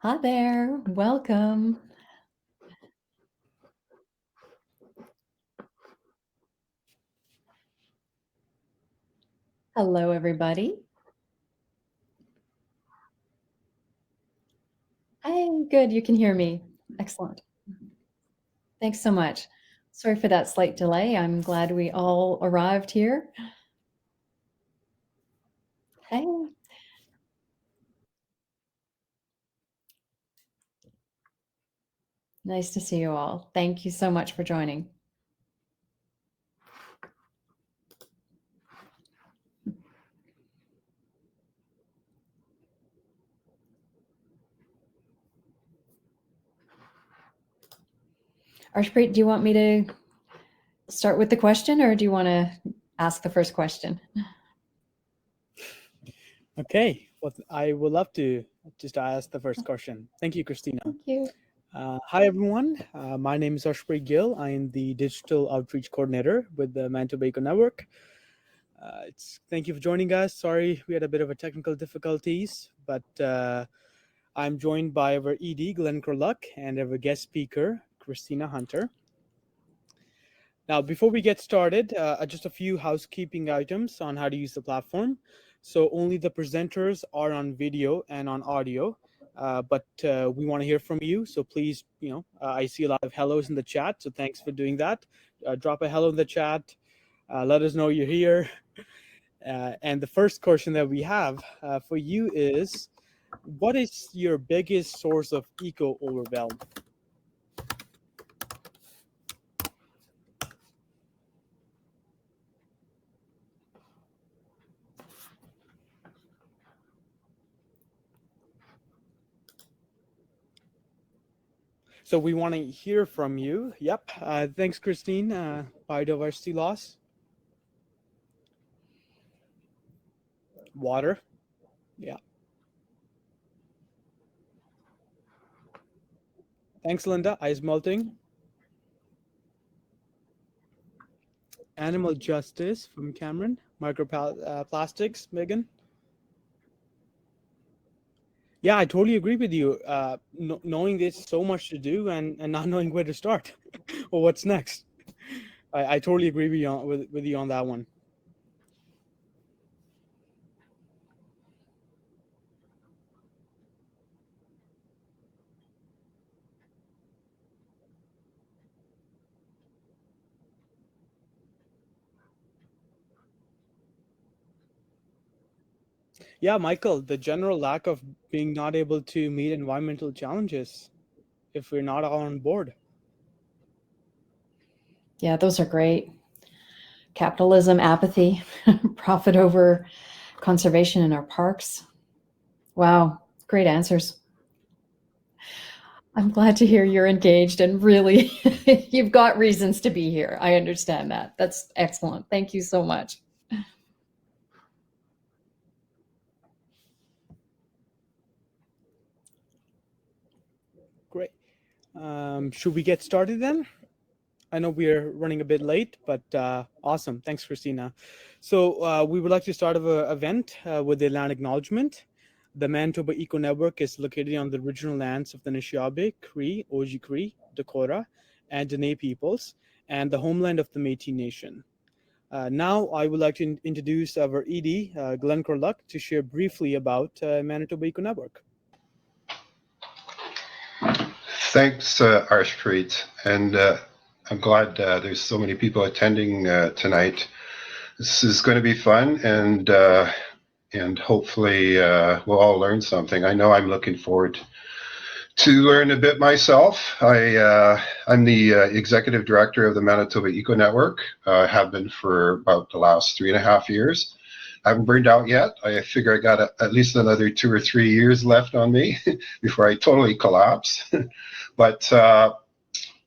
Hi there, welcome. Hello, everybody. I'm good, you can hear me. Excellent. Thanks so much. Sorry for that slight delay. I'm glad we all arrived here. Hey, nice to see you all. Thank you so much for joining. Arshpreet, do you want me to start with the question or do you want to ask the first question? Okay, well, I would love to just ask the first question. Thank you, Christina. Thank you. Hi, everyone. My name is Arshpreet Gill. I am the Digital Outreach Coordinator with the Manitoba Eco Network. Thank you for joining us. Sorry, we had a bit of a technical difficulties, but I'm joined by our ED, Glenn Corluck, and our guest speaker, Christina Hunter. Now, before we get started, just a few housekeeping items on how to use the platform. So only the presenters are on video and on audio, but we want to hear from you. So please, I see a lot of hellos in the chat, so thanks for doing that. Drop a hello in the chat. Let us know you're here. And the first question that we have for you is, what is your biggest source of eco-overwhelm? So we want to hear from you. Yep. Thanks, Christine. Biodiversity loss. Water. Yeah. Thanks, Linda. Ice melting. Animal justice from Cameron. Microplastics, Megan. Yeah, I totally agree with you. Knowing there's so much to do and not knowing where to start or what's next. I totally agree with you on that one. Yeah, Michael, the general lack of being not able to meet environmental challenges if we're not all on board. Yeah, those are great. Capitalism, apathy, profit over conservation in our parks. Wow, great answers. I'm glad to hear you're engaged and really you've got reasons to be here. I understand that. That's excellent. Thank you so much. Great. Should we get started then? I know we're running a bit late, but awesome. Thanks, Christina. So we would like to start an event with the land acknowledgement. The Manitoba Eco Network is located on the original lands of the Anishinaabe, Cree, Oji-Cree, Dakota, and Dene peoples, and the homeland of the Métis Nation. Now, I would like to introduce our ED, Glenn Corluck, to share briefly about Manitoba Eco Network. Thanks, Arshpreet, and I'm glad there's so many people attending tonight. This is going to be fun, and hopefully we'll all learn something. I know I'm looking forward to learn a bit myself. I'm the executive director of the Manitoba Eco Network. Have been for about the last 3.5 years. I haven't burned out yet. I figure I got at least another 2 or 3 years left on me before I totally collapse. But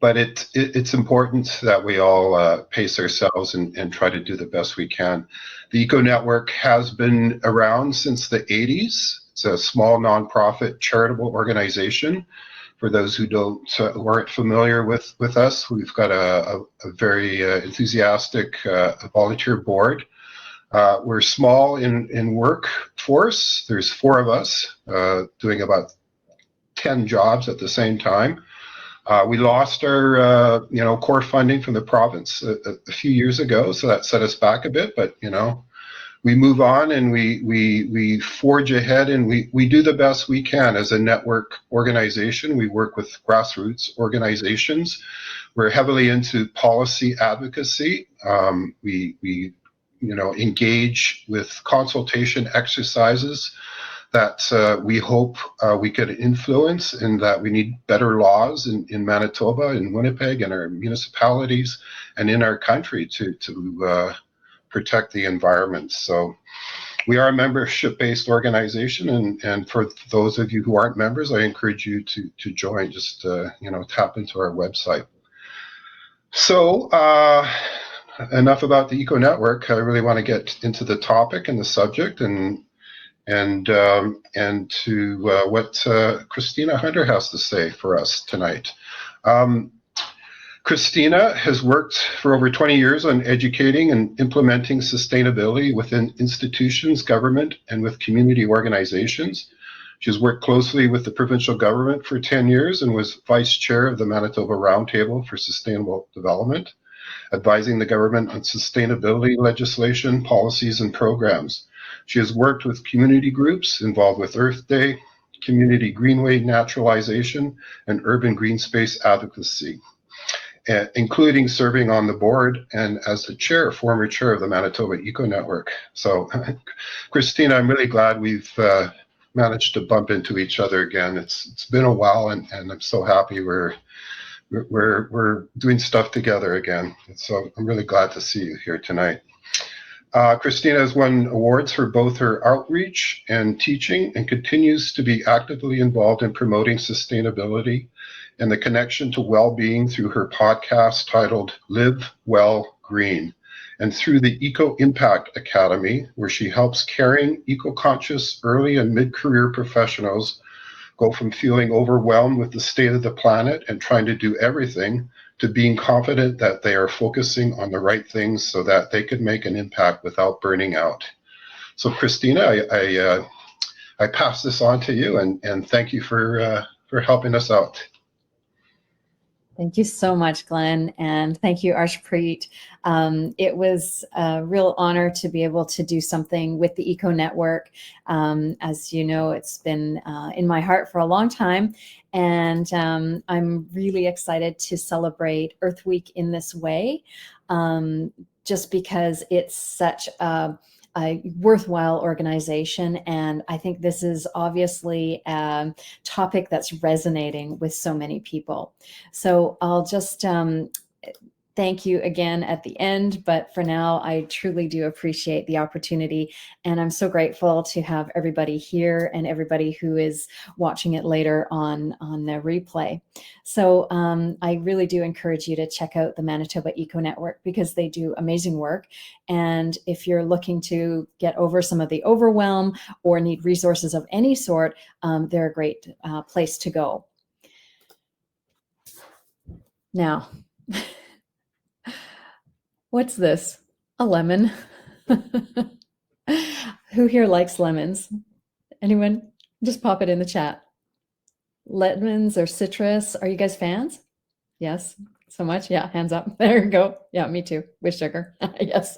it's important that we all pace ourselves and try to do the best we can. The Eco Network has been around since the 80s. It's a small nonprofit charitable organization. For those who weren't familiar with us, we've got a very enthusiastic volunteer board. We're small in workforce. There's 4 of us doing about 10 jobs at the same time. We lost our, core funding from the province a few years ago, so that set us back a bit. But we move on and we forge ahead, and we do the best we can as a network organization. We work with grassroots organizations. We're heavily into policy advocacy. We engage with consultation exercises that we hope we could influence, and that we need better laws in Manitoba, in Winnipeg, and our municipalities, and in our country to protect the environment. So we are a membership-based organization, and for those of you who aren't members, I encourage you to join. Just tap into our website. So enough about the Eco Network. I really want to get into the topic and the subject, and to what Christina Hunter has to say for us tonight. Christina has worked for over 20 years on educating and implementing sustainability within institutions, government, and with community organizations. She's worked closely with the provincial government for 10 years and was vice chair of the Manitoba Roundtable for Sustainable Development, advising the government on sustainability legislation, policies, and programs. She has worked with community groups involved with Earth Day, community greenway naturalization, and urban green space advocacy, including serving on the board and as the former chair of the Manitoba Eco Network. So, Christina, I'm really glad we've managed to bump into each other again. It's been a while, and I'm so happy we're doing stuff together again. So I'm really glad to see you here tonight. Christina has won awards for both her outreach and teaching, and continues to be actively involved in promoting sustainability and the connection to well-being through her podcast titled Live Well Green, and through the Eco Impact Academy, where she helps caring, eco-conscious early and mid-career professionals go from feeling overwhelmed with the state of the planet and trying to do everything to being confident that they are focusing on the right things so that they could make an impact without burning out. So Christina, I pass this on to you, and thank you for helping us out. Thank you so much, Glenn, and thank you, Arshpreet. It was a real honor to be able to do something with the Eco Network. As you know, it's been in my heart for a long time, and I'm really excited to celebrate Earth Week in this way, just because it's such a worthwhile organization. And I think this is obviously a topic that's resonating with so many people. So I'll just thank you again at the end, but for now, I truly do appreciate the opportunity, and I'm so grateful to have everybody here and everybody who is watching it later on the replay. So I really do encourage you to check out the Manitoba Eco Network, because they do amazing work. And if you're looking to get over some of the overwhelm or need resources of any sort, they're a great place to go. Now, what's this? A lemon. Who here likes lemons? Anyone? Just pop it in the chat. Lemons or citrus, are you guys fans? Yes, so much. Yeah, hands up. There you go. Yeah, me too, with sugar. Yes,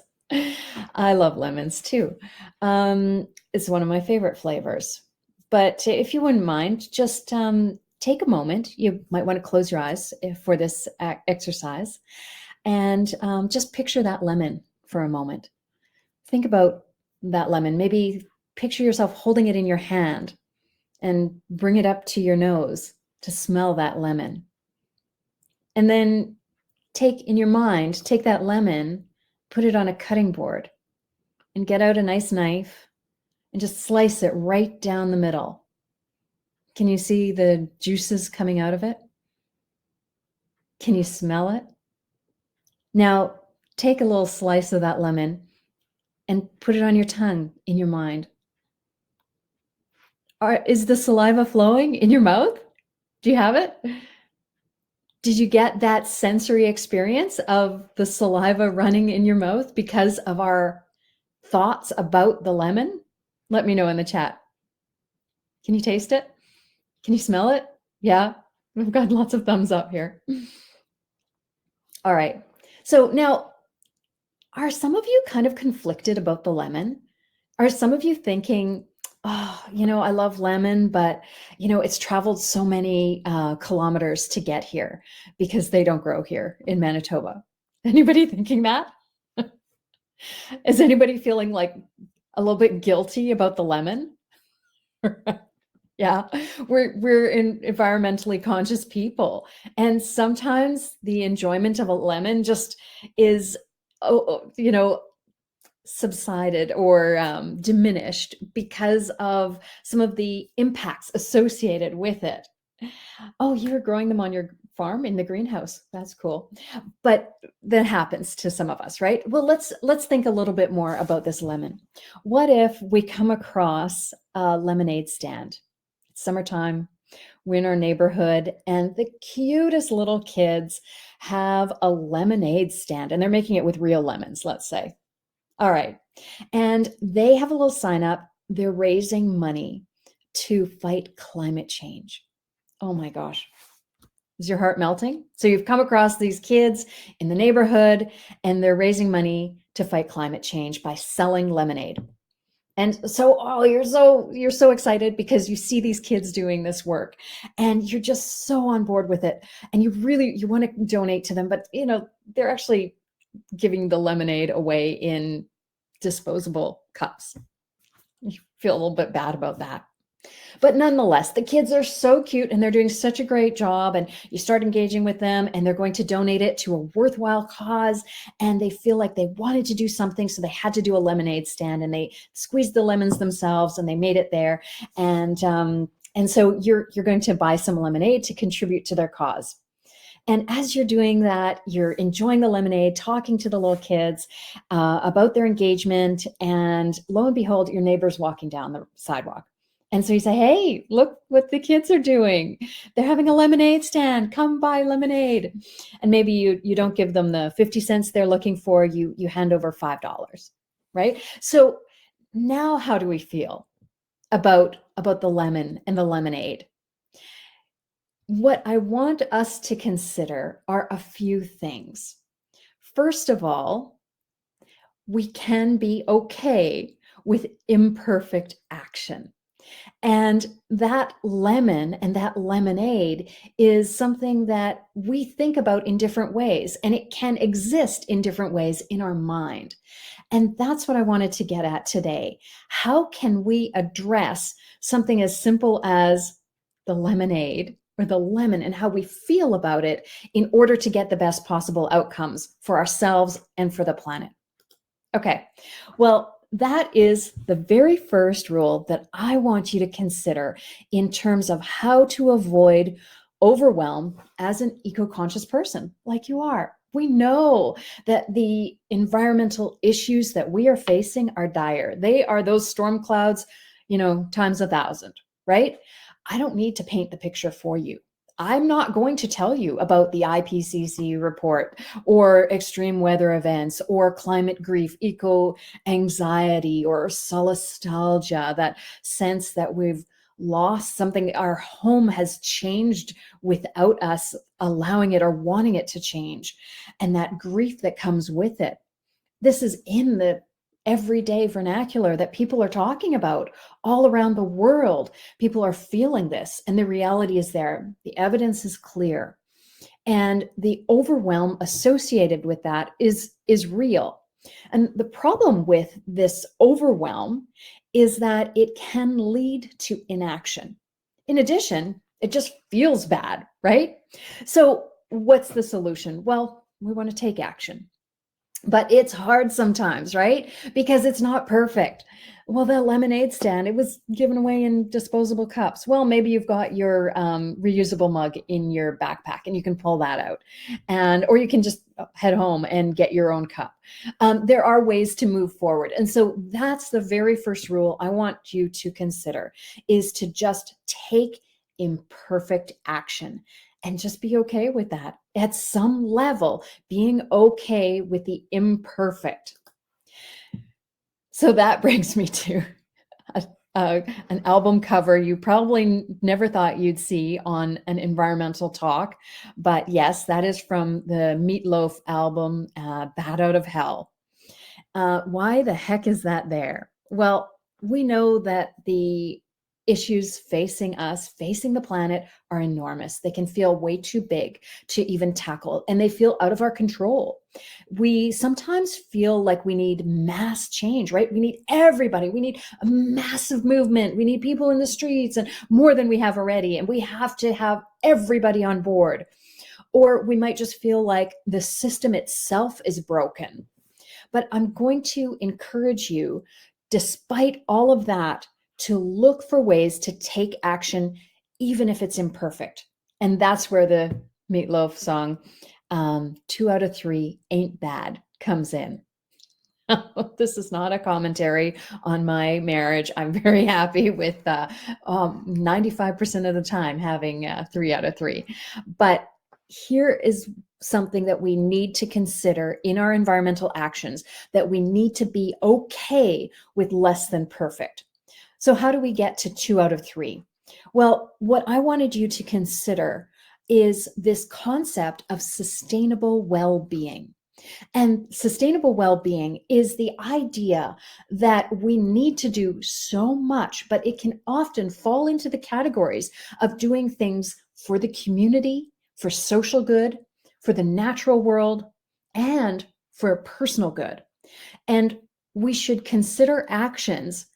I love lemons too. It's one of my favorite flavors. But if you wouldn't mind, just take a moment. You might want to close your eyes for this exercise, and just picture that lemon for a moment. Think about that lemon. Maybe picture yourself holding it in your hand and bring it up to your nose to smell that lemon. And then take that lemon, put it on a cutting board, and get out a nice knife and just slice it right down the middle. Can you see the juices coming out of it? Can you smell it? Now, take a little slice of that lemon and put it on your tongue, in your mind. Is the saliva flowing in your mouth? Do you have it? Did you get that sensory experience of the saliva running in your mouth because of our thoughts about the lemon? Let me know in the chat. Can you taste it? Can you smell it? Yeah, we've got lots of thumbs up here. All right. So now, are some of you kind of conflicted about the lemon? Are some of you thinking, oh, I love lemon, but, it's traveled so many kilometers to get here because they don't grow here in Manitoba? Anybody thinking that? Is anybody feeling like a little bit guilty about the lemon? Yeah, we're environmentally conscious people, and sometimes the enjoyment of a lemon just is, subsided or diminished because of some of the impacts associated with it. Oh, you're growing them on your farm in the greenhouse. That's cool. But that happens to some of us, right? Well, let's think a little bit more about this lemon. What if we come across a lemonade stand? It's summertime. We're in our neighborhood, and the cutest little kids have a lemonade stand, and they're making it with real lemons, let's say. All right. And they have a little sign up. They're raising money to fight climate change. Oh my gosh. Is your heart melting? So you've come across these kids in the neighborhood, and they're raising money to fight climate change by selling lemonade. And so, oh, you're so excited because you see these kids doing this work, and you're just so on board with it. And you want to donate to them, but they're actually giving the lemonade away in disposable cups. You feel a little bit bad about that. But nonetheless, the kids are so cute and they're doing such a great job, and you start engaging with them, and they're going to donate it to a worthwhile cause, and they feel like they wanted to do something, so they had to do a lemonade stand, and they squeezed the lemons themselves and they made it there. And so you're going to buy some lemonade to contribute to their cause. And as you're doing that, you're enjoying the lemonade, talking to the little kids about their engagement, and lo and behold, your neighbor's walking down the sidewalk. And so you say, hey, look what the kids are doing. They're having a lemonade stand. Come buy lemonade. And maybe you don't give them the 50 cents they're looking for. You hand over $5, right? So now how do we feel about the lemon and the lemonade? What I want us to consider are a few things. First of all, we can be okay with imperfect action. And that lemon and that lemonade is something that we think about in different ways, and it can exist in different ways in our mind. And that's what I wanted to get at today. How can we address something as simple as the lemonade or the lemon and how we feel about it in order to get the best possible outcomes for ourselves and for the planet? Okay, well, that is the very first rule that I want you to consider in terms of how to avoid overwhelm as an eco-conscious person like you are. We know that the environmental issues that we are facing are dire. They are those storm clouds, times 1,000, right? I don't need to paint the picture for you. I'm not going to tell you about the IPCC report or extreme weather events or climate grief, eco anxiety or solastalgia, that sense that we've lost something, our home has changed without us allowing it or wanting it to change, and that grief that comes with it. This is in the everyday vernacular that people are talking about all around the world. People are feeling this, and the reality is there. The evidence is clear. And the overwhelm associated with that is real. And the problem with this overwhelm is that it can lead to inaction. In addition, it just feels bad, right? So what's the solution? Well, we want to take action. But it's hard sometimes, right? Because it's not perfect. Well, the lemonade stand, it was given away in disposable cups. Well, maybe you've got your reusable mug in your backpack and you can pull that out. Or you can just head home and get your own cup. There are ways to move forward. And so that's the very first rule I want you to consider, is to just take imperfect action. And just be okay with that. At some level, being okay with the imperfect. So that brings me to an album cover you probably never thought you'd see on an environmental talk. But yes, that is from the Meatloaf album, Bat Out of Hell. Why the heck is that there? Well, we know that the issues facing us, facing the planet, are enormous. They can feel way too big to even tackle, and they feel out of our control. We sometimes feel like we need mass change, right? We need everybody. We need a massive movement. We need people in the streets, and more than we have already. And we have to have everybody on board. Or we might just feel like the system itself is broken. But I'm going to encourage you, despite all of that, to look for ways to take action, even if it's imperfect. And that's where the Meatloaf song, 2 out of 3 ain't bad, comes in. This is not a commentary on my marriage. I'm very happy with 95% of the time having 3 out of 3. But here is something that we need to consider in our environmental actions, that we need to be okay with less than perfect. So how do we get to 2 out of 3? Well, what I wanted you to consider is this concept of sustainable well-being. And sustainable well-being is the idea that we need to do so much, but it can often fall into the categories of doing things for the community, for social good, for the natural world, and for personal good. And we should consider actions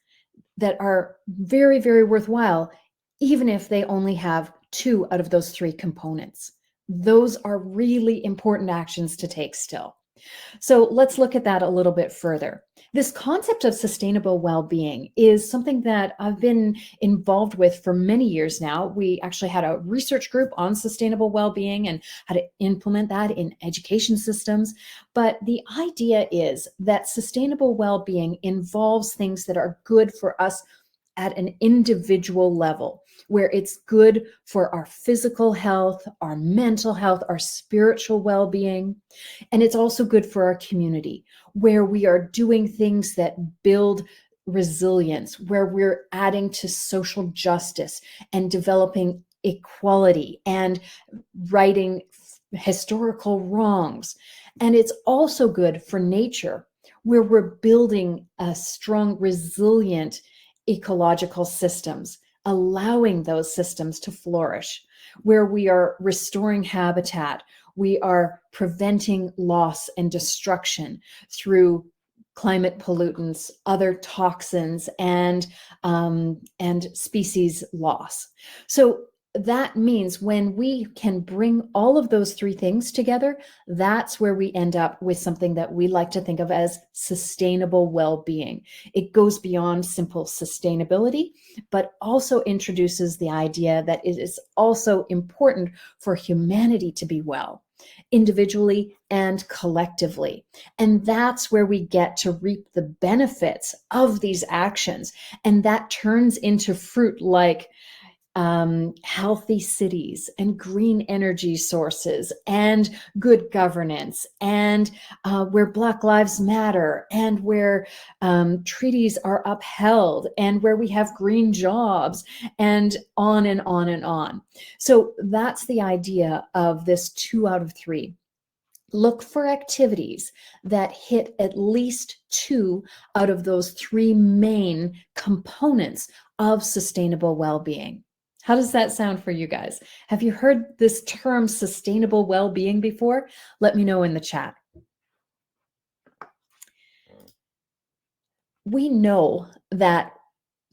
that are very, very worthwhile, even if they only have 2 out of those 3 components. Those are really important actions to take still. So let's look at that a little bit further. This concept of sustainable well-being is something that I've been involved with for many years now. We actually had a research group on sustainable well-being and how to implement that in education systems. But the idea is that sustainable well-being involves things that are good for us at an individual level, where it's good for our physical health, our mental health, our spiritual well-being. And it's also good for our community, where we are doing things that build resilience, where we're adding to social justice and developing equality and righting historical wrongs. And it's also good for nature, where we're building a strong, resilient ecological systems, allowing those systems to flourish, where we are restoring habitat, we are preventing loss and destruction through climate pollutants, other toxins, and species loss. So that means when we can bring all of those 3 things together, that's where we end up with something that we like to think of as sustainable well-being. It goes beyond simple sustainability, but also introduces the idea that it is also important for humanity to be well, individually and collectively. And that's where we get to reap the benefits of these actions. And that turns into fruit like healthy cities and green energy sources and good governance, and where Black Lives Matter, and where treaties are upheld, and where we have green jobs, and on and on and on. So that's the idea of this 2 out of 3. Look for activities that hit at least 2 out of those 3 main components of sustainable well-being. How does that sound for you guys? Have you heard this term sustainable well-being before? Let me know in the chat. We know that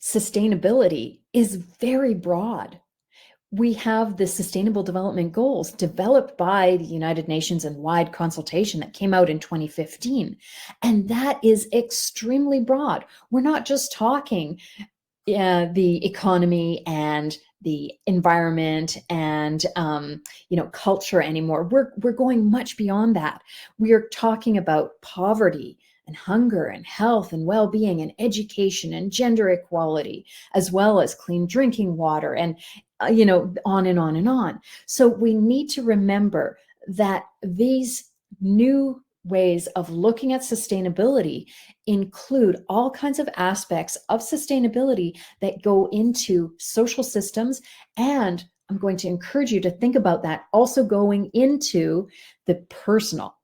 sustainability is very broad. We have the Sustainable Development Goals developed by the United Nations in wide consultation that came out in 2015. And that is extremely broad. We're not just talking the economy and the environment and culture anymore. We're going much beyond that. We are talking about poverty and hunger and health and well-being and education and gender equality, as well as clean drinking water and on and on and on. So we need to remember that these new ways of looking at sustainability include all kinds of aspects of sustainability that go into social systems. And I'm going to encourage you to think about that also going into the personal.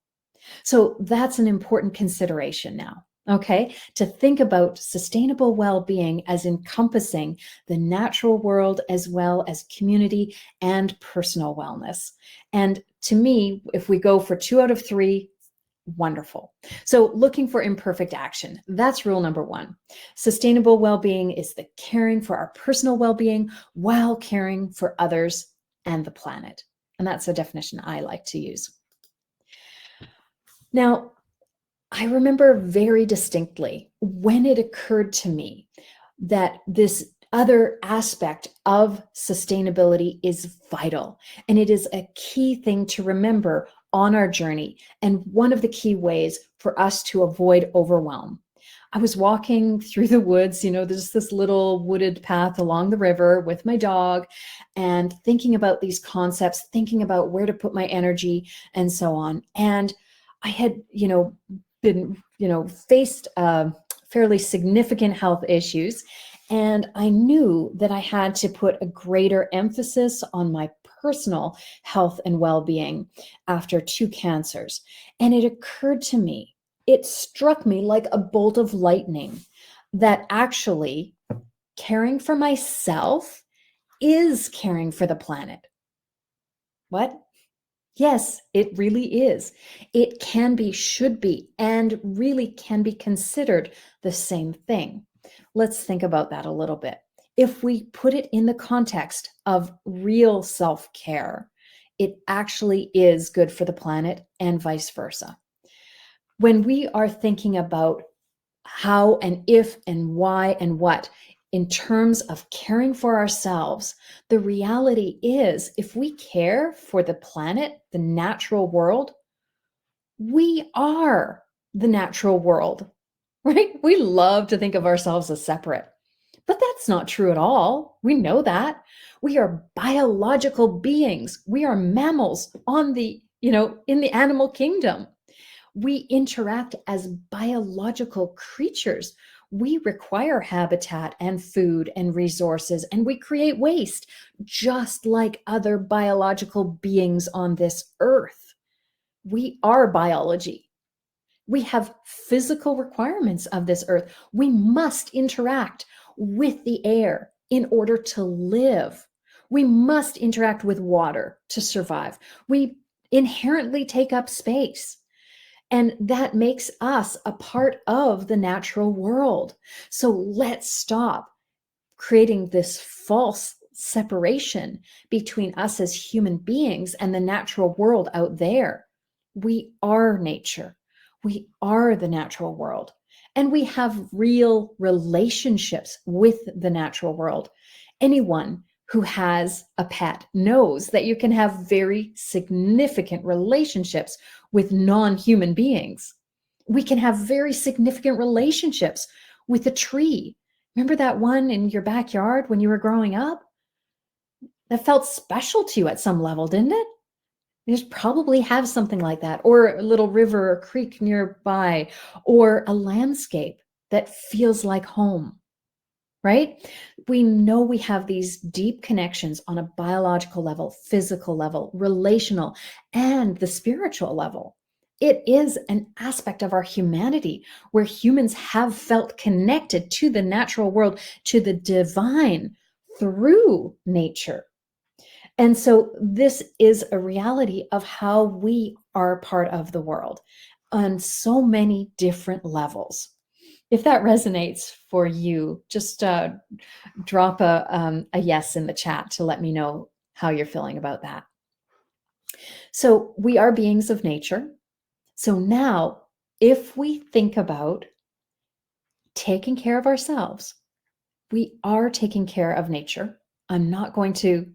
So that's an important consideration now. Okay, to think about sustainable well-being as encompassing the natural world as well as community and personal wellness. And to me, if we go for 2 out of 3, wonderful. So looking for imperfect action, that's rule number 1. Sustainable well-being is the caring for our personal well-being while caring for others and the planet. And that's a definition I like to use. Now, I remember very distinctly when it occurred to me that this other aspect of sustainability is vital, and it is a key thing to remember on our journey, and one of the key ways for us to avoid overwhelm. I was walking through the woods, there's this little wooded path along the river with my dog, and thinking about these concepts, thinking about where to put my energy and so on. And I had, been, faced fairly significant health issues. And I knew that I had to put a greater emphasis on my personal health and well-being after 2 cancers. And it occurred to me, it struck me like a bolt of lightning that actually caring for myself is caring for the planet. What? Yes, it really is. It can be, should be, and really can be considered the same thing. Let's think about that a little bit. If we put it in the context of real self-care, it actually is good for the planet and vice versa. When we are thinking about how and if and why and what, in terms of caring for ourselves, the reality is if we care for the planet, the natural world, we are the natural world, right? We love to think of ourselves as separate, but that's not true at all. We know that. We are biological beings. We are mammals in the animal kingdom. We interact as biological creatures. We require habitat and food and resources, and we create waste just like other biological beings on this earth. We are biology. We have physical requirements of this earth. We must interact with the air in order to live. We must interact with water to survive. We inherently take up space. And that makes us a part of the natural world. So let's stop creating this false separation between us as human beings and the natural world out there. We are nature. We are the natural world. And we have real relationships with the natural world. Anyone who has a pet knows that you can have very significant relationships with non-human beings. We can have very significant relationships with a tree. Remember that one in your backyard when you were growing up? That felt special to you at some level, didn't it? You just probably have something like that, or a little river or creek nearby, or a landscape that feels like home. Right? We know we have these deep connections on a biological level, physical level, relational, and the spiritual level. It is an aspect of our humanity where humans have felt connected to the natural world, to the divine through nature. And so this is a reality of how we are part of the world on so many different levels. If that resonates for you, just drop a yes in the chat to let me know how you're feeling about that. So we are beings of nature. So now, if we think about taking care of ourselves, we are taking care of nature. I'm not going to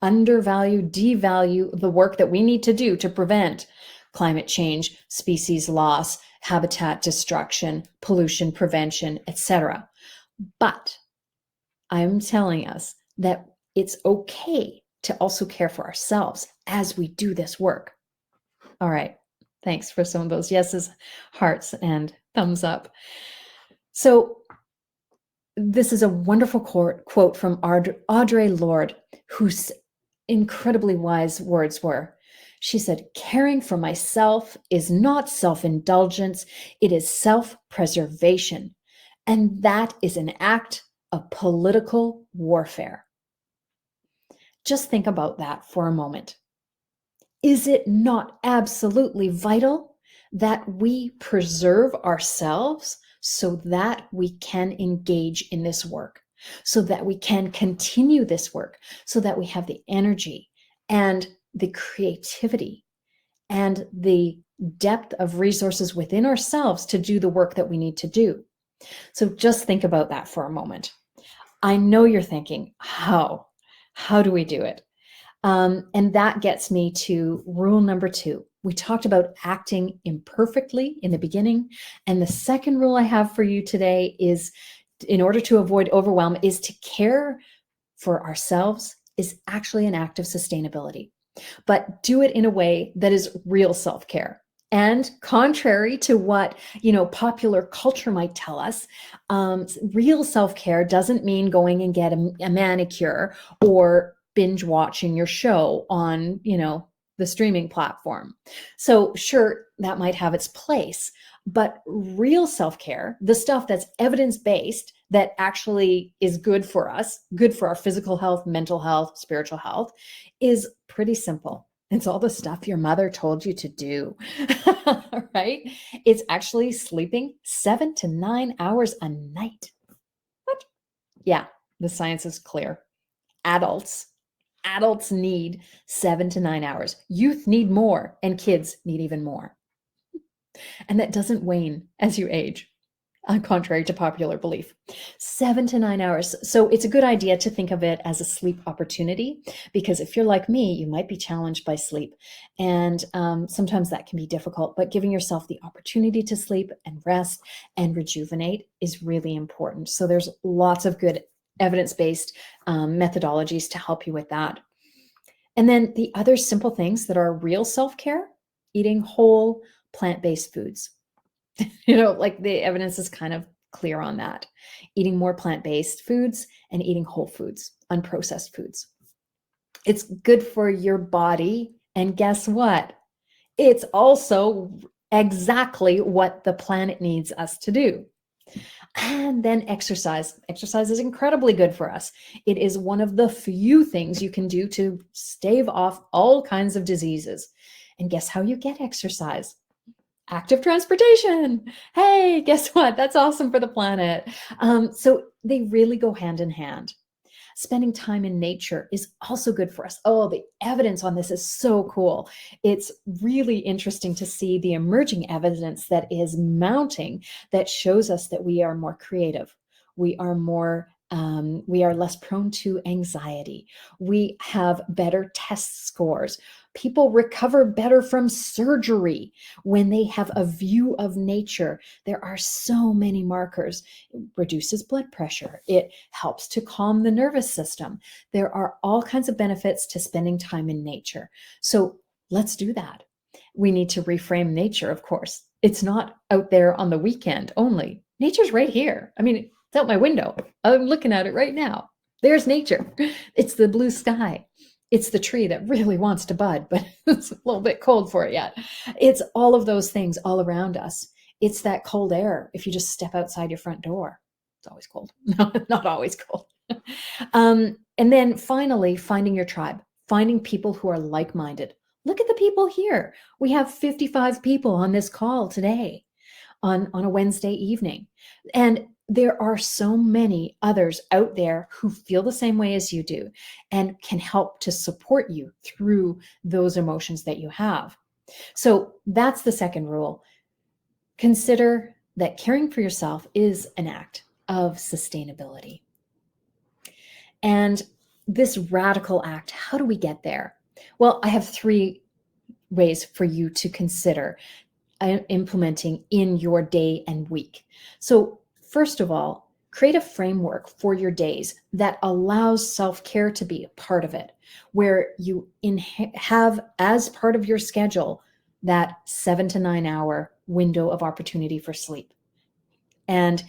undervalue, devalue the work that we need to do to prevent climate change, species loss, habitat destruction, pollution prevention, etc. But I'm telling us that it's okay to also care for ourselves as we do this work. All right, Thanks for some of those yeses, hearts, and thumbs up. So this is a wonderful quote from Audre Lorde, whose incredibly wise words were. She said, "Caring for myself is not self-indulgence, it is self-preservation. And that is an act of political warfare." Just think about that for a moment. Is it not absolutely vital that we preserve ourselves so that we can engage in this work, so that we can continue this work, so that we have the energy and the creativity and the depth of resources within ourselves to do the work that we need to do? So just think about that for a moment. I know you're thinking, how? How do we do it? And that gets me to rule number 2. We talked about acting imperfectly in the beginning. And the second rule I have for you today is, in order to avoid overwhelm, is to care for ourselves is actually an act of sustainability. But do it in a way that is real self-care. And contrary to what, popular culture might tell us, real self-care doesn't mean going and get a manicure or binge watching your show on, the streaming platform. So sure, that might have its place, but real self-care, the stuff that's evidence-based, that actually is good for us, good for our physical health, mental health, spiritual health, is pretty simple. It's all the stuff your mother told you to do, right? It's actually sleeping 7 to 9 hours a night. What? Yeah, the science is clear. Adults need 7 to 9 hours. Youth need more, and kids need even more. And that doesn't wane as you age, contrary to popular belief. 7 to 9 hours. So it's a good idea to think of it as a sleep opportunity, because if you're like me, you might be challenged by sleep. And sometimes that can be difficult, but giving yourself the opportunity to sleep and rest and rejuvenate is really important. So there's lots of good evidence-based methodologies to help you with that. And then the other simple things that are real self-care: eating whole plant-based foods. Like the evidence is kind of clear on that. Eating more plant-based foods and eating whole foods, unprocessed foods. It's good for your body. And guess what? It's also exactly what the planet needs us to do. And then exercise. Exercise is incredibly good for us. It is one of the few things you can do to stave off all kinds of diseases. And guess how you get exercise? Active transportation. Hey, guess what? That's awesome for the planet. So they really go hand in hand. Spending time in nature is also good for us. Oh, the evidence on this is so cool. It's really interesting to see the emerging evidence that is mounting that shows us that we are more creative. We are less prone to anxiety. We have better test scores. People recover better from surgery when they have a view of nature. There are so many markers. It reduces blood pressure. It helps to calm the nervous system. There are all kinds of benefits to spending time in nature. So let's do that. We need to reframe nature, of course. It's not out there on the weekend only. Nature's right here. I mean, it's out my window. I'm looking at it right now. There's nature. It's the blue sky. It's the tree that really wants to bud, but it's a little bit cold for it yet. It's all of those things all around us. It's that cold air if you just step outside your front door. It's always cold. No, not always cold. And then finally, finding your tribe, finding people who are like-minded. Look at the people here. We have 55 people on this call today on a Wednesday evening. And there are so many others out there who feel the same way as you do and can help to support you through those emotions that you have. So that's the second rule. Consider that caring for yourself is an act of sustainability. And this radical act, how do we get there? Well, I have 3 ways for you to consider implementing in your day and week. So first of all, create a framework for your days that allows self-care to be a part of it, where you have as part of your schedule that 7 to 9 hour window of opportunity for sleep. And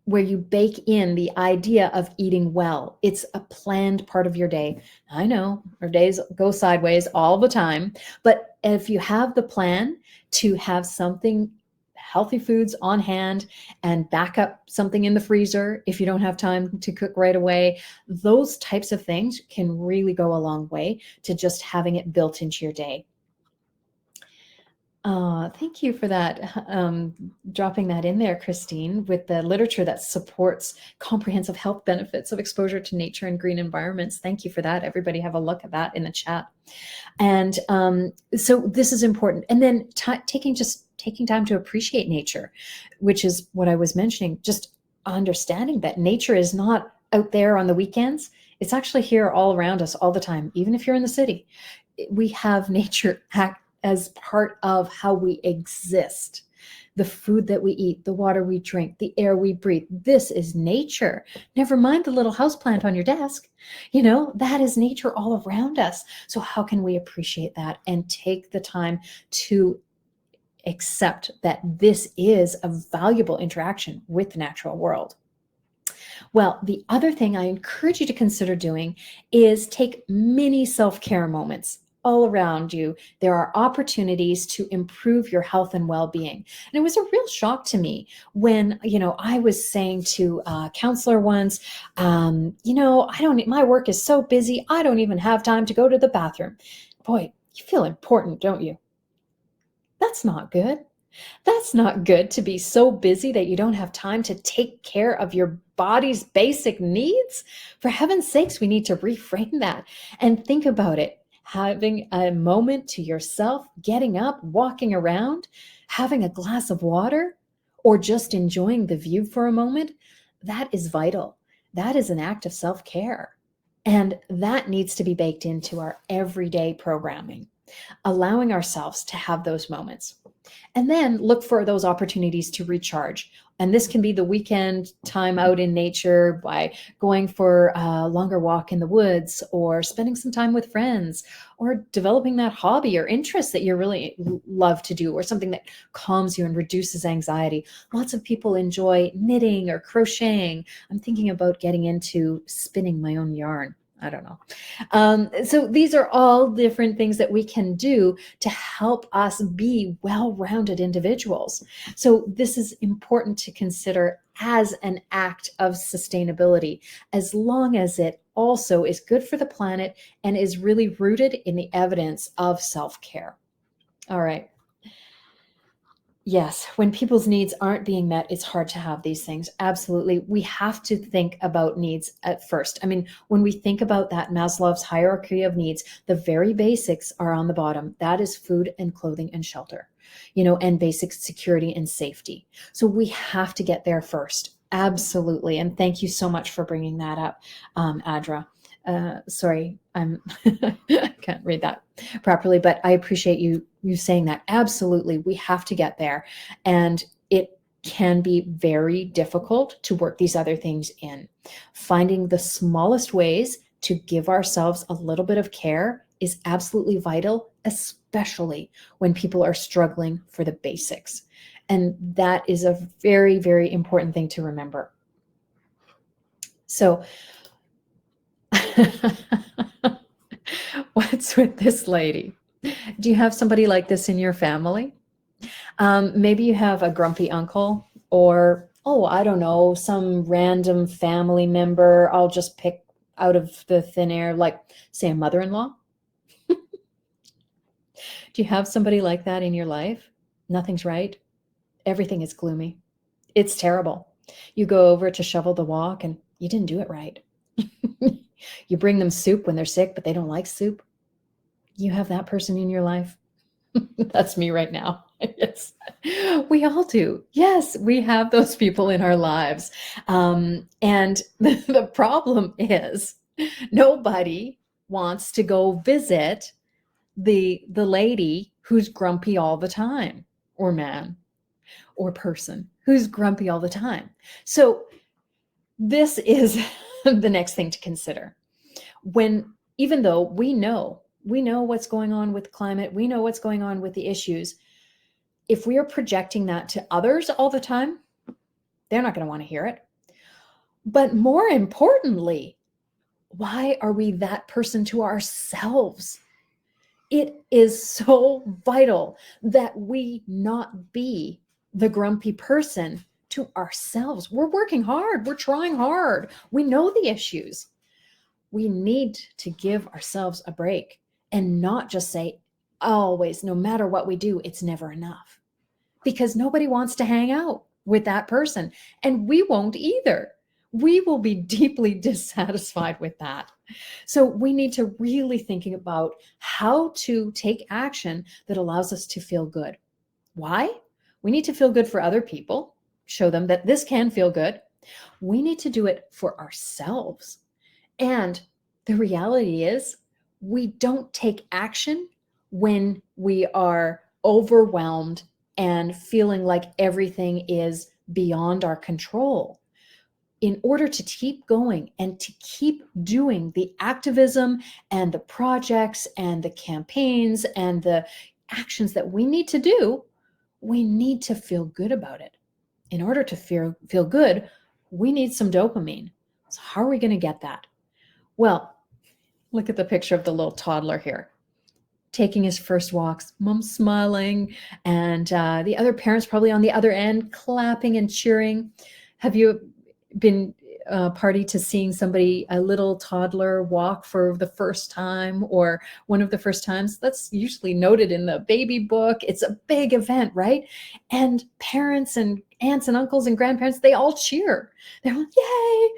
where you bake in the idea of eating well. It's a planned part of your day. I know our days go sideways all the time, but if you have the plan to have something, healthy foods on hand, and back up something in the freezer if you don't have time to cook right away, those types of things can really go a long way to just having it built into your day. Thank you for that, dropping that in there, Christine, with the literature that supports comprehensive health benefits of exposure to nature and green environments. Thank you for that. Everybody have a look at that in the chat. And so this is important. And then taking time to appreciate nature, which is what I was mentioning, just understanding that nature is not out there on the weekends. It's actually here all around us all the time, even if you're in the city. We have nature as part of how we exist. The food that we eat, the water we drink, the air we breathe. This is nature. Never mind the little houseplant on your desk. You know, that is nature all around us. So how can we appreciate that and take the time to accept that this is a valuable interaction with the natural world? Well, the other thing I encourage you to consider doing is take mini self-care moments. All around you, there are opportunities to improve your health and well-being. And it was a real shock to me when, I was saying to a counselor once, my work is so busy, I don't even have time to go to the bathroom. Boy, you feel important, don't you? That's not good. That's not good, to be so busy that you don't have time to take care of your body's basic needs. For heaven's sakes, we need to reframe that and think about it. Having a moment to yourself, getting up, walking around, having a glass of water, or just enjoying the view for a moment, that is vital. That is an act of self-care. And that needs to be baked into our everyday programming, allowing ourselves to have those moments. And then look for those opportunities to recharge. And this can be the weekend time out in nature by going for a longer walk in the woods, or spending some time with friends, or developing that hobby or interest that you really love to do, or something that calms you and reduces anxiety. Lots of people enjoy knitting or crocheting. I'm thinking about getting into spinning my own yarn. I don't know. So these are all different things that we can do to help us be well-rounded individuals. So this is important to consider as an act of sustainability, as long as it also is good for the planet and is really rooted in the evidence of self-care. All right. Yes, when people's needs aren't being met, it's hard to have these things. Absolutely. We have to think about needs at first. I mean, when we think about that Maslow's hierarchy of needs, the very basics are on the bottom. That is food and clothing and shelter, and basic security and safety. So we have to get there first. Absolutely. And thank you so much for bringing that up, Adra. Sorry, I can't read that properly, but I appreciate you saying that. Absolutely, we have to get there. And it can be very difficult to work these other things in. Finding the smallest ways to give ourselves a little bit of care is absolutely vital, especially when people are struggling for the basics. And that is a very, very important thing to remember. So what's with this lady? Do you have somebody like this in your family? Maybe you have a grumpy uncle, or, I don't know, some random family member I'll just pick out of the thin air, like, say, a mother-in-law. Do you have somebody like that in your life? Nothing's right. Everything is gloomy. It's terrible. You go over to shovel the walk and you didn't do it right. You bring them soup when they're sick, but they don't like soup. You have that person in your life? That's me right now. Yes, we all do. Yes, we have those people in our lives. And the problem is nobody wants to go visit the lady who's grumpy all the time, or man, or person who's grumpy all the time. So this is the next thing to consider. Even though we know We know what's going on with climate. We know what's going on with the issues. If we are projecting that to others all the time, they're not going to want to hear it. But more importantly, why are we that person to ourselves? It is so vital that we not be the grumpy person to ourselves. We're working hard. We're trying hard. We know the issues. We need to give ourselves a break and not just say, always, no matter what we do, it's never enough. Because nobody wants to hang out with that person. And we won't either. We will be deeply dissatisfied with that. So we need to really think about how to take action that allows us to feel good. Why? We need to feel good for other people, show them that this can feel good. We need to do it for ourselves. And the reality is, we don't take action when we are overwhelmed and feeling like everything is beyond our control. In order to keep going and to keep doing the activism and the projects and the campaigns and the actions that we need to do, we need to feel good about it. In order to feel good, we need some dopamine. So how are we going to get that? Well, look at the picture of the little toddler here, taking his first walks, mom smiling, and the other parents probably on the other end clapping and cheering. Have you been party to seeing a little toddler walk for the first time or one of the first times? That's usually noted in the baby book. It's a big event, right? And parents and aunts and uncles and grandparents, they all cheer. They're like, yay,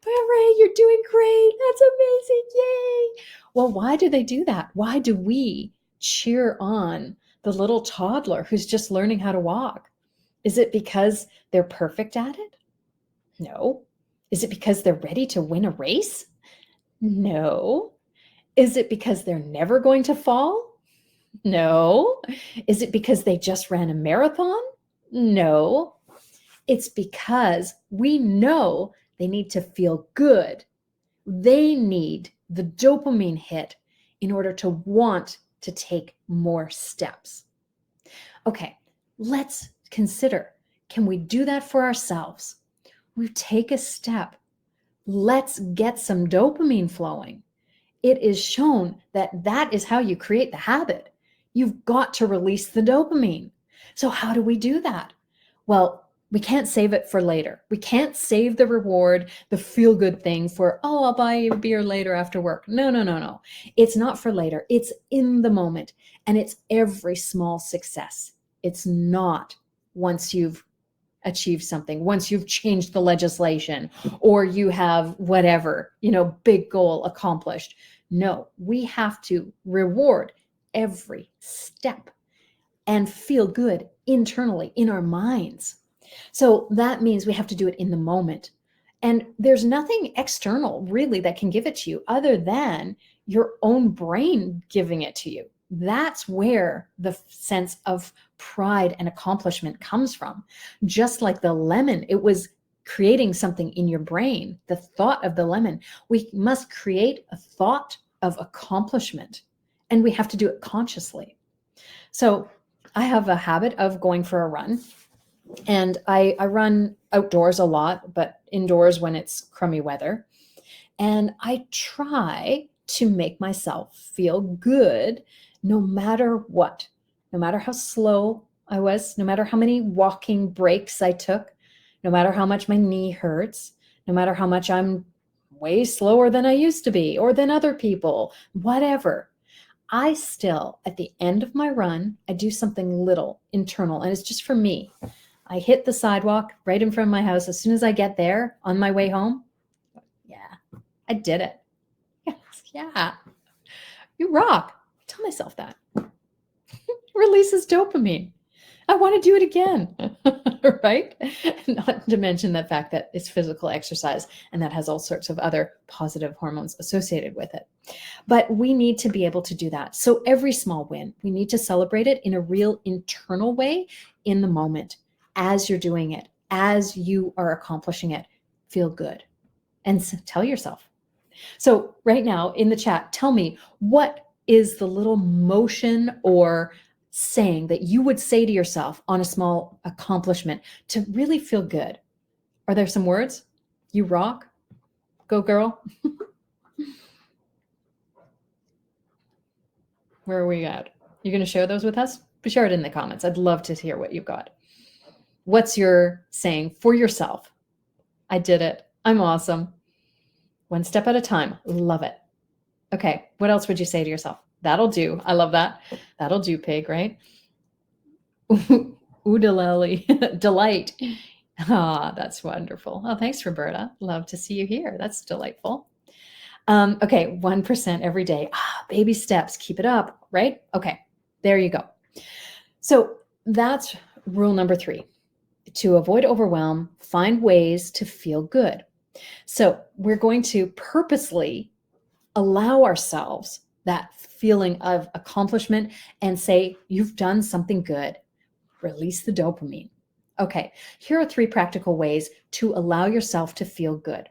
hooray, you're doing great. That's amazing, yay. Well, why do they do that? Why do we cheer on the little toddler who's just learning how to walk? Is it because they're perfect at it? No. Is it because they're ready to win a race? No. Is it because they're never going to fall? No. Is it because they just ran a marathon? No. It's because we know they need to feel good. They need the dopamine hit in order to want to take more steps. Okay, let's consider, can we do that for ourselves? We take a step. Let's get some dopamine flowing. It is shown that that is how you create the habit. You've got to release the dopamine. So how do we do that? Well, we can't save it for later. We can't save the reward, the feel-good thing for, oh, I'll buy you a beer later after work. No. It's not for later. It's in the moment. And it's every small success. It's not once you've achieved something, once you've changed the legislation or you have whatever, big goal accomplished. No, we have to reward every step and feel good internally in our minds. So that means we have to do it in the moment. And there's nothing external really that can give it to you other than your own brain giving it to you. That's where the sense of pride and accomplishment comes from. Just like the lemon, it was creating something in your brain, the thought of the lemon. We must create a thought of accomplishment, and we have to do it consciously. So I have a habit of going for a run, and I run outdoors a lot, but indoors when it's crummy weather. And I try to make myself feel good no matter what, no matter how slow I was, no matter how many walking breaks I took, no matter how much my knee hurts, no matter how much I'm way slower than I used to be or than other people, whatever. I still, at the end of my run, I do something little internal, and it's just for me. I hit the sidewalk right in front of my house. As soon as I get there on my way home, yeah, I did it. Yes, yeah, you rock. Tell myself that. Releases dopamine. I want to do it again, right? Not to mention the fact that it's physical exercise and that has all sorts of other positive hormones associated with it. But we need to be able to do that. So every small win, we need to celebrate it in a real internal way in the moment as you're doing it, as you are accomplishing it. Feel good and tell yourself. So right now in the chat, tell me, what is the little motion or saying that you would say to yourself on a small accomplishment to really feel good? Are there some words? You rock. Go girl. Where are we at? You're going to share those with us? Share it in the comments. I'd love to hear what you've got. What's your saying for yourself? I did it. I'm awesome. One step at a time. Love it. Okay. What else would you say to yourself? That'll do. I love that. That'll do, pig, right? Oodalali. Delight. Ah, that's wonderful. Oh, thanks, Roberta. Love to see you here. That's delightful. Okay, 1% every day. Ah, baby steps. Keep it up, right? Okay, there you go. So that's rule number 3. To avoid overwhelm, find ways to feel good. So we're going to purposely allow ourselves that feeling of accomplishment and say, you've done something good. Release the dopamine. Okay, here are 3 practical ways to allow yourself to feel good.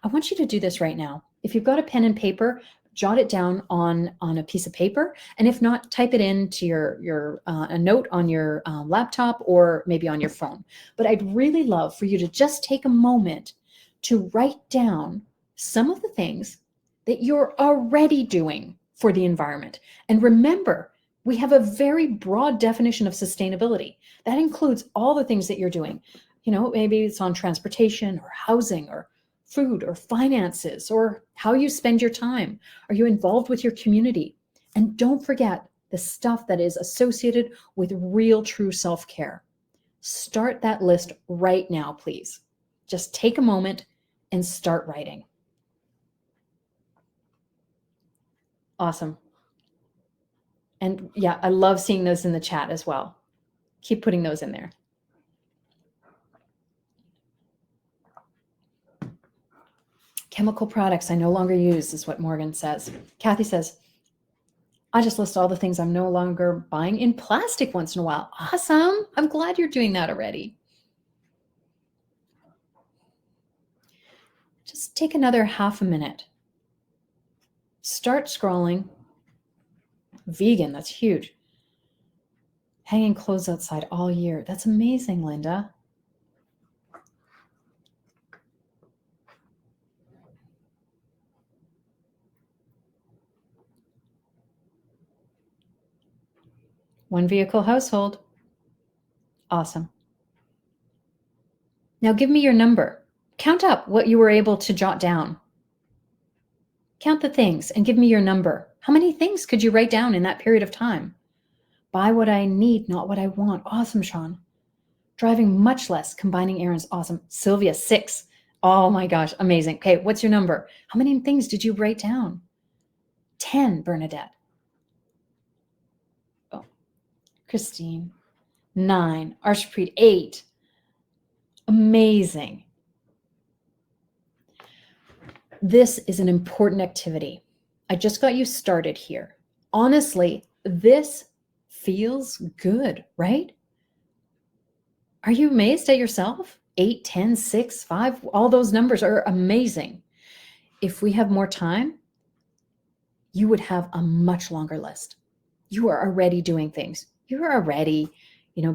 I want you to do this right now. If you've got a pen and paper, jot it down on a piece of paper. And if not, type it into your a note on your laptop or maybe on your phone. But I'd really love for you to just take a moment to write down some of the things that you're already doing for the environment. And remember, we have a very broad definition of sustainability. That includes all the things that you're doing. You know, maybe it's on transportation or housing or food or finances or how you spend your time. Are you involved with your community? And don't forget the stuff that is associated with real, true self-care. Start that list right now, please. Just take a moment and start writing. Awesome. And yeah, I love seeing those in the chat as well. Keep putting those in there. Chemical products I no longer use is what Morgan says. Kathy says, I just list all the things I'm no longer buying in plastic once in a while. Awesome. I'm glad you're doing that already. Just take another half a minute. Start scrolling. Vegan, that's huge. Hanging clothes outside all year. That's amazing, Linda. One vehicle household. Awesome. Now give me your number. Count up what you were able to jot down. Count the things and give me your number. How many things could you write down in that period of time? Buy what I need, not what I want. Awesome, Sean. Driving much less, combining errands. Awesome. Sylvia, 6. Oh my gosh, amazing. Okay, what's your number? How many things did you write down? 10, Bernadette. Oh, Christine, 9. Arshpreet, 8. Amazing. This is an important activity. I just got you started here. Honestly, this feels good, right? Are you amazed at yourself? 8, 10, 6, 5, all those numbers are amazing. If we have more time, you would have a much longer list. You are already doing things. You're already,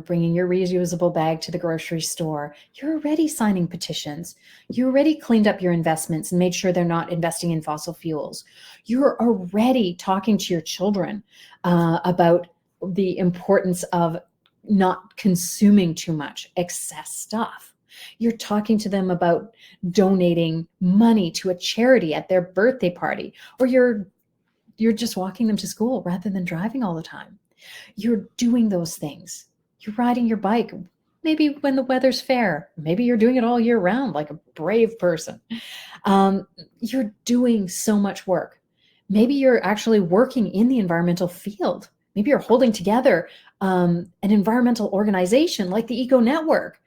bringing your reusable bag to the grocery store. You're already signing petitions. You already cleaned up your investments and made sure they're not investing in fossil fuels. You're already talking to your children about the importance of not consuming too much excess stuff. You're talking to them about donating money to a charity at their birthday party, or you're just walking them to school rather than driving all the time. You're doing those things. You're riding your bike, maybe when the weather's fair. Maybe you're doing it all year round like a brave person. You're doing so much work. Maybe you're actually working in the environmental field. Maybe you're holding together an environmental organization like the Eco Network,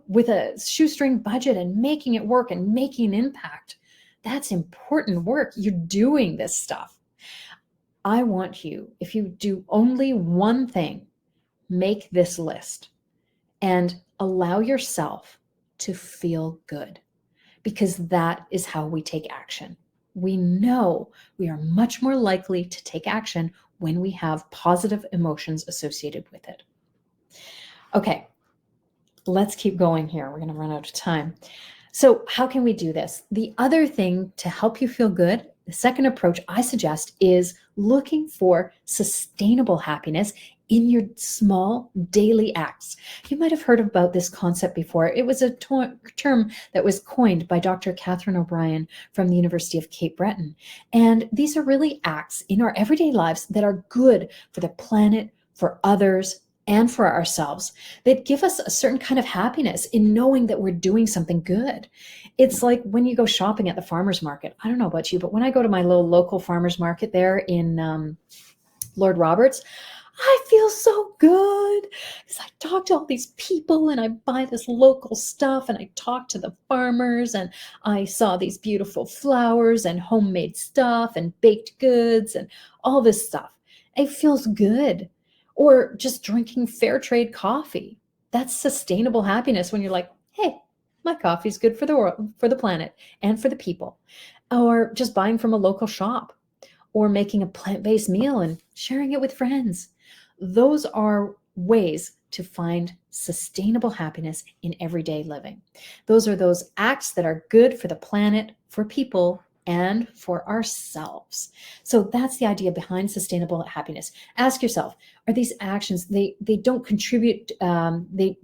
with a shoestring budget and making it work and making an impact. That's important work. You're doing this stuff. I want you, if you do only one thing, make this list and allow yourself to feel good, because that is how we take action. we know we are much more likely to take action when we have positive emotions associated with it. Okay, let's keep going here. We're going to run out of time. So how can we do this? The other thing to help you feel good, the second approach I suggest is looking for sustainable happiness in your small daily acts. You might have heard about this concept before. It was a term that was coined by Dr. Catherine O'Brien from the University of Cape Breton. And these are really acts in our everyday lives that are good for the planet, for others, and for ourselves, that give us a certain kind of happiness in knowing that we're doing something good. It's like when you go shopping at the farmer's market. I don't know about you, but when I go to my little local farmer's market there in Lord Roberts, I feel so good because I talk to all these people and I buy this local stuff and I talk to the farmers and I saw these beautiful flowers and homemade stuff and baked goods and all this stuff. It feels good. Or just drinking fair trade coffee. That's sustainable happiness when you're like, hey, my coffee's good for the world, for the planet, and for the people. Or just buying from a local shop, or making a plant-based meal and sharing it with friends. Those are ways to find sustainable happiness in everyday living. Those are those acts that are good for the planet, for people, and for ourselves. So that's the idea behind sustainable happiness. Ask yourself, are these actions, they don't contribute, they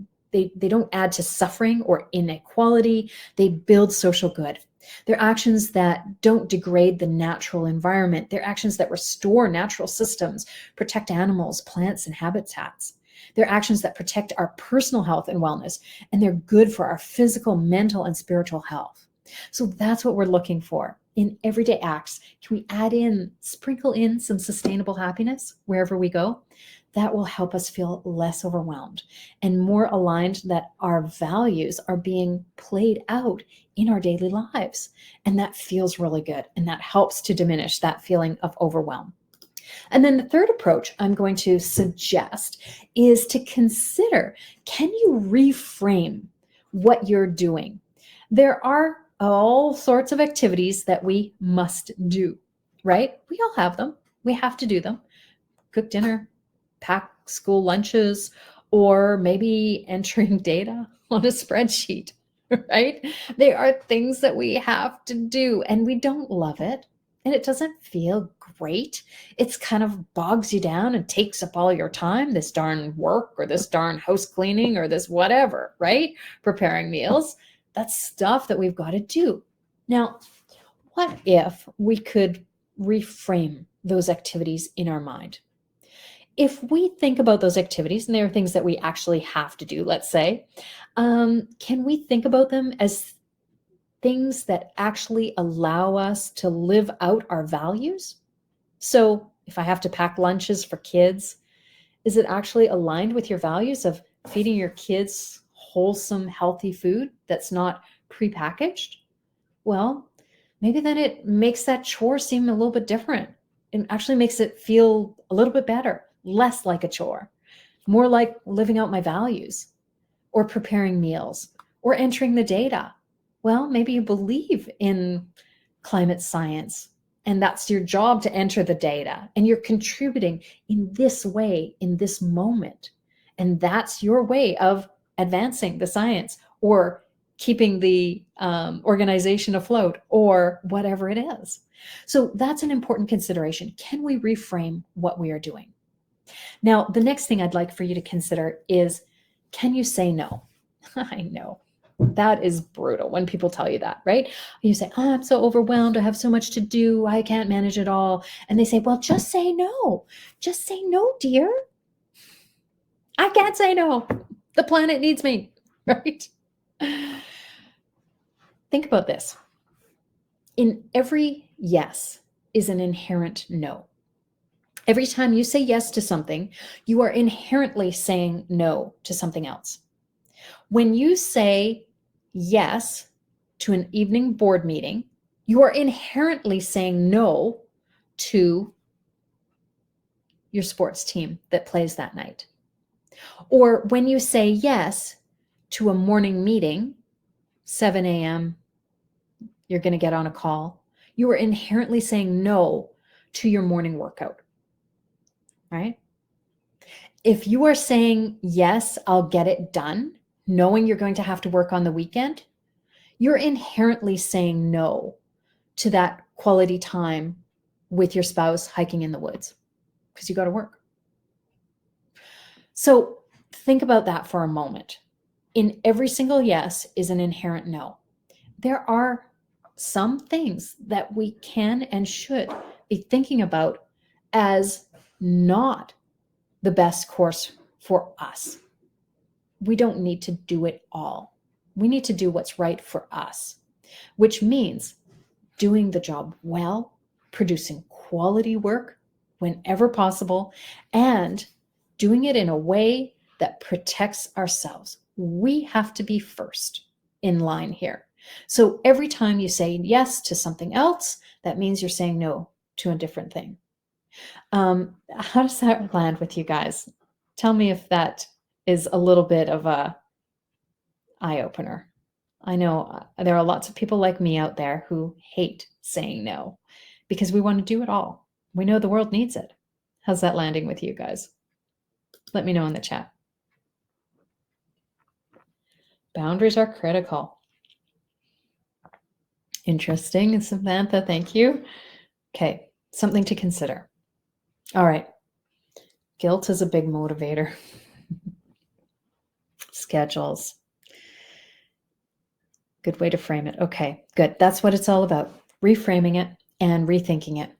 don't add to suffering or inequality, they build social good. They're actions that don't degrade the natural environment. They're actions that restore natural systems, protect animals, plants, and habitats. They're actions that protect our personal health and wellness, and they're good for our physical, mental, and spiritual health. So that's what we're looking for in everyday acts. Can we sprinkle in some sustainable happiness wherever we go? That will help us feel less overwhelmed and more aligned that our values are being played out in our daily lives. And that feels really good. And that helps to diminish that feeling of overwhelm. And then the third approach I'm going to suggest is to consider, can you reframe what you're doing? There are all sorts of activities that we must do, right? We all have them. We have to do them. Cook dinner, pack school lunches, or maybe entering data on a spreadsheet, right? They are things that we have to do and we don't love it. And it doesn't feel great. It's kind of bogs you down and takes up all your time, this darn work or this darn house cleaning or this whatever, right? Preparing meals. That's stuff that we've got to do. Now, what if we could reframe those activities in our mind? If we think about those activities, and there are things that we actually have to do, let's say, can we think about them as things that actually allow us to live out our values? So if I have to pack lunches for kids, is it actually aligned with your values of feeding your kids wholesome, healthy food that's not prepackaged? Well, maybe then it makes that chore seem a little bit different. It actually makes it feel a little bit better, less like a chore, more like living out my values, or preparing meals, or entering the data. Well, maybe you believe in climate science, and that's your job to enter the data, and you're contributing in this way, in this moment. And that's your way of advancing the science or keeping the organization afloat or whatever it is. So that's an important consideration. Can we reframe what we are doing? Now, the next thing I'd like for you to consider is, can you say no? I know that is brutal when people tell you that, right? You say, oh, I'm so overwhelmed. I have so much to do. I can't manage it all. And they say, well, just say no. Just say no, dear. I can't say no. The planet needs me, right? Think about this. In every yes is an inherent no. Every time you say yes to something, you are inherently saying no to something else. When you say yes to an evening board meeting, you are inherently saying no to your sports team that plays that night. Or when you say yes to a morning meeting, 7 a.m., you're going to get on a call, You are inherently saying no to your morning workout, right? If you are saying, yes, I'll get it done, knowing you're going to have to work on the weekend, you're inherently saying no to that quality time with your spouse hiking in the woods because you got to work. So think about that for a moment. In every single yes is an inherent no. There are some things that we can and should be thinking about as not the best course for us. We don't need to do it all. We need to do what's right for us, which means doing the job well, producing quality work whenever possible, and doing it in a way that protects ourselves. We have to be first in line here. So every time you say yes to something else, that means you're saying no to a different thing. How does that land with you guys? Tell me if that is a little bit of a eye-opener. I know there are lots of people like me out there who hate saying no because we want to do it all. We know the world needs it. How's that landing with you guys? Let me know in the chat. Boundaries are critical. Interesting, Samantha, thank you. Okay, something to consider. All right, guilt is a big motivator. Schedules. Good way to frame it. Okay, good. That's what it's all about. Reframing it and rethinking it.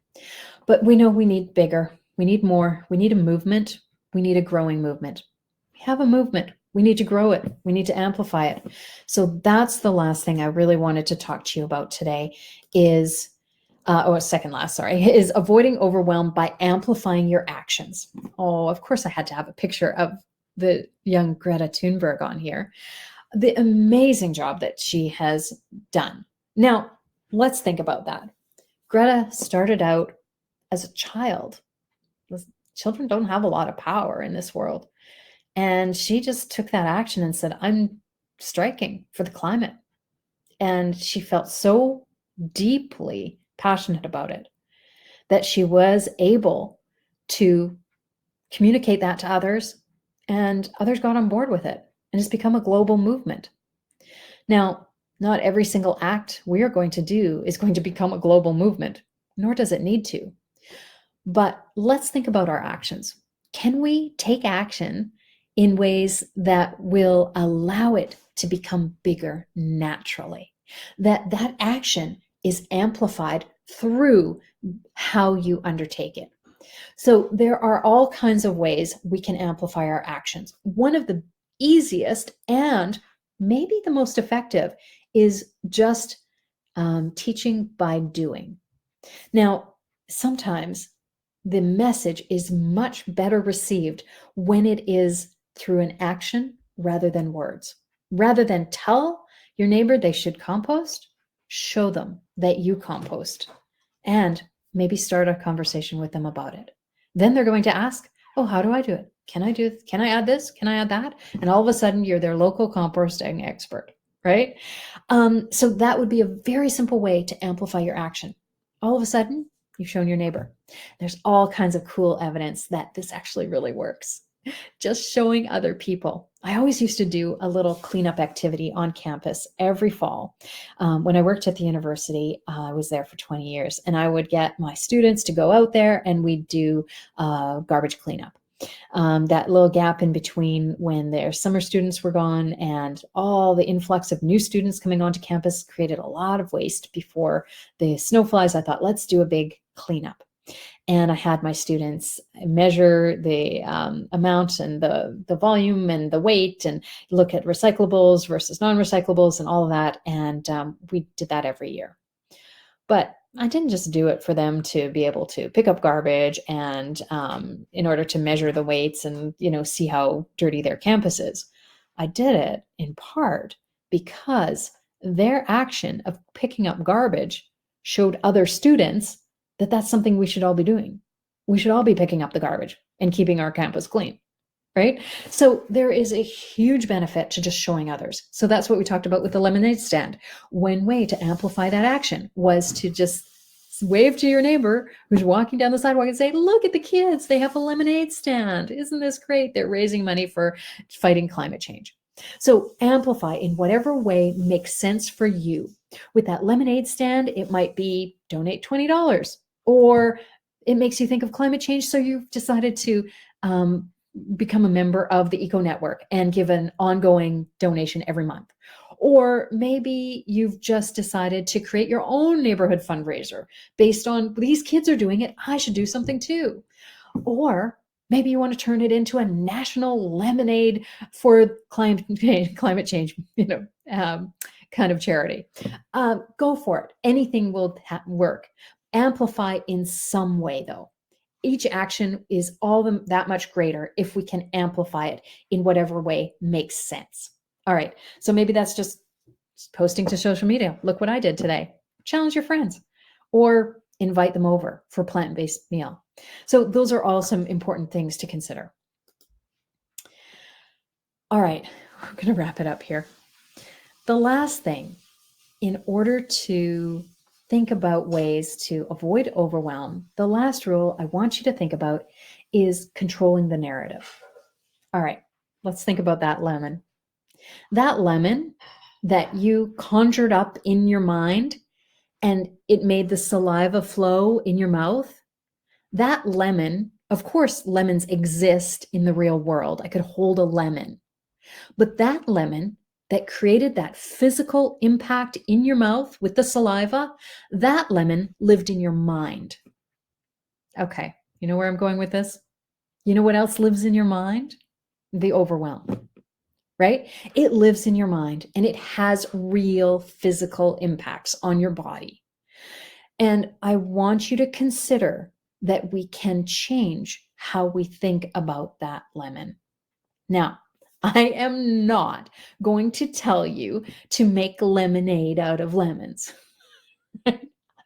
But we know we need bigger. We need more. We need a movement. We need a growing movement. We have a movement. We need to grow it. We need to amplify it. So that's the last thing I really wanted to talk to you about today is, second last, sorry, is avoiding overwhelm by amplifying your actions. Oh, of course I had to have a picture of the young Greta Thunberg on here. The amazing job that she has done. Now, let's think about that. Greta started out as a child. Children don't have a lot of power in this world. And she just took that action and said, I'm striking for the climate. And she felt so deeply passionate about it that she was able to communicate that to others, and others got on board with it. And it's become a global movement. Now, not every single act we are going to do is going to become a global movement, nor does it need to. But let's think about our actions. Can we take action in ways that will allow it to become bigger naturally? That action is amplified through how you undertake it. So there are all kinds of ways we can amplify our actions. One of the easiest and maybe the most effective is just teaching by doing. Now, sometimes the message is much better received when it is through an action rather than words. Rather than tell your neighbor they should compost, show them that you compost and maybe start a conversation with them about it. Then they're going to ask, oh, how do I do it? Can I add this? Can I add that? And all of a sudden you're their local composting expert, right? So that would be a very simple way to amplify your action. All of a sudden, you've shown your neighbor. There's all kinds of cool evidence that this actually really works. Just showing other people. I always used to do a little cleanup activity on campus every fall. When I worked at the university, I was there for 20 years, and I would get my students to go out there and we'd do garbage cleanup. That little gap in between when their summer students were gone and all the influx of new students coming onto campus created a lot of waste before the snowflies. I thought, let's do a big cleanup. And I had my students measure the amount and the volume and the weight and look at recyclables versus non-recyclables and all of that. And we did that every year. But I didn't just do it for them to be able to pick up garbage and in order to measure the weights and, see how dirty their campus is. I did it in part because their action of picking up garbage showed other students that that's something we should all be doing. We should all be picking up the garbage and keeping our campus clean, right? So there is a huge benefit to just showing others. So that's what we talked about with the lemonade stand. One way to amplify that action was to just wave to your neighbor who's walking down the sidewalk and say, look at the kids, they have a lemonade stand. Isn't this great? They're raising money for fighting climate change. So amplify in whatever way makes sense for you. With that lemonade stand, it might be donate $20, or it makes you think of climate change, so you've decided to become a member of the Eco Network and give an ongoing donation every month. Or maybe you've just decided to create your own neighborhood fundraiser based on these kids are doing it, I should do something too. Or maybe you want to turn it into a national lemonade for climate change, kind of charity. Go for it. Anything will work. Amplify in some way, though. Each action is that much greater if we can amplify it in whatever way makes sense. All right, so maybe that's just posting to social media. Look what I did today. Challenge your friends, or invite them over for a plant-based meal. So those are all some important things to consider. All right, we're going to wrap it up here. The last thing, in order to think about ways to avoid overwhelm, the last rule I want you to think about is controlling the narrative. All right, let's think about that lemon. That lemon that you conjured up in your mind and it made the saliva flow in your mouth, that lemon, of course, lemons exist in the real world. I could hold a lemon. But that lemon that created that physical impact in your mouth with the saliva, that lemon lived in your mind. Okay, you know where I'm going with this? You know what else lives in your mind? The overwhelm, right? It lives in your mind and it has real physical impacts on your body. And I want you to consider that we can change how we think about that lemon. Now, I am not going to tell you to make lemonade out of lemons. I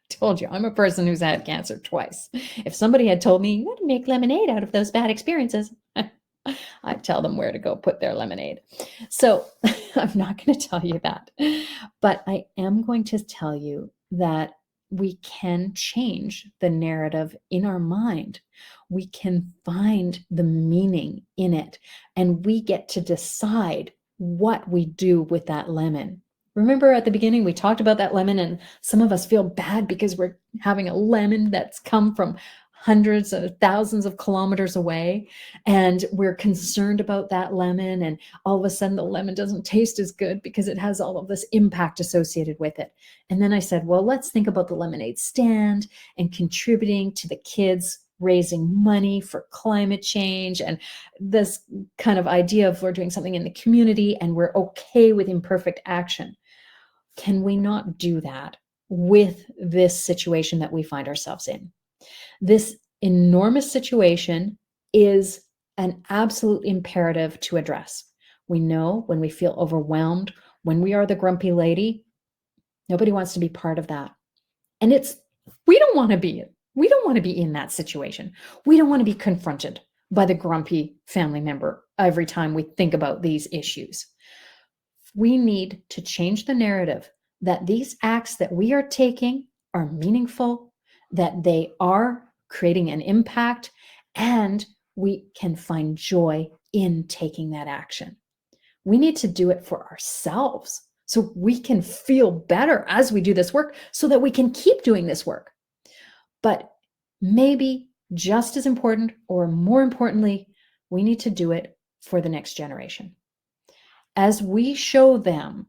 told you, I'm a person who's had cancer twice. If somebody had told me, you want to make lemonade out of those bad experiences, I'd tell them where to go put their lemonade. So I'm not going to tell you that. But I am going to tell you that we can change the narrative in our mind. We can find the meaning in it, and we get to decide what we do with that lemon. Remember at the beginning, we talked about that lemon, and some of us feel bad because we're having a lemon that's come from hundreds of thousands of kilometers away, and we're concerned about that lemon, and all of a sudden the lemon doesn't taste as good because it has all of this impact associated with it. And then I said, well, let's think about the lemonade stand and contributing to the kids raising money for climate change, and this kind of idea of we're doing something in the community and we're okay with imperfect action. Can we not do that with this situation that we find ourselves in? This enormous situation is an absolute imperative to address. We know when we feel overwhelmed, when we are the grumpy lady, nobody wants to be part of that. And we don't want to be in that situation. We don't want to be confronted by the grumpy family member every time we think about these issues. We need to change the narrative that these acts that we are taking are meaningful, that they are creating an impact, and we can find joy in taking that action. We need to do it for ourselves so we can feel better as we do this work so that we can keep doing this work. But maybe just as important, or more importantly, we need to do it for the next generation. As we show them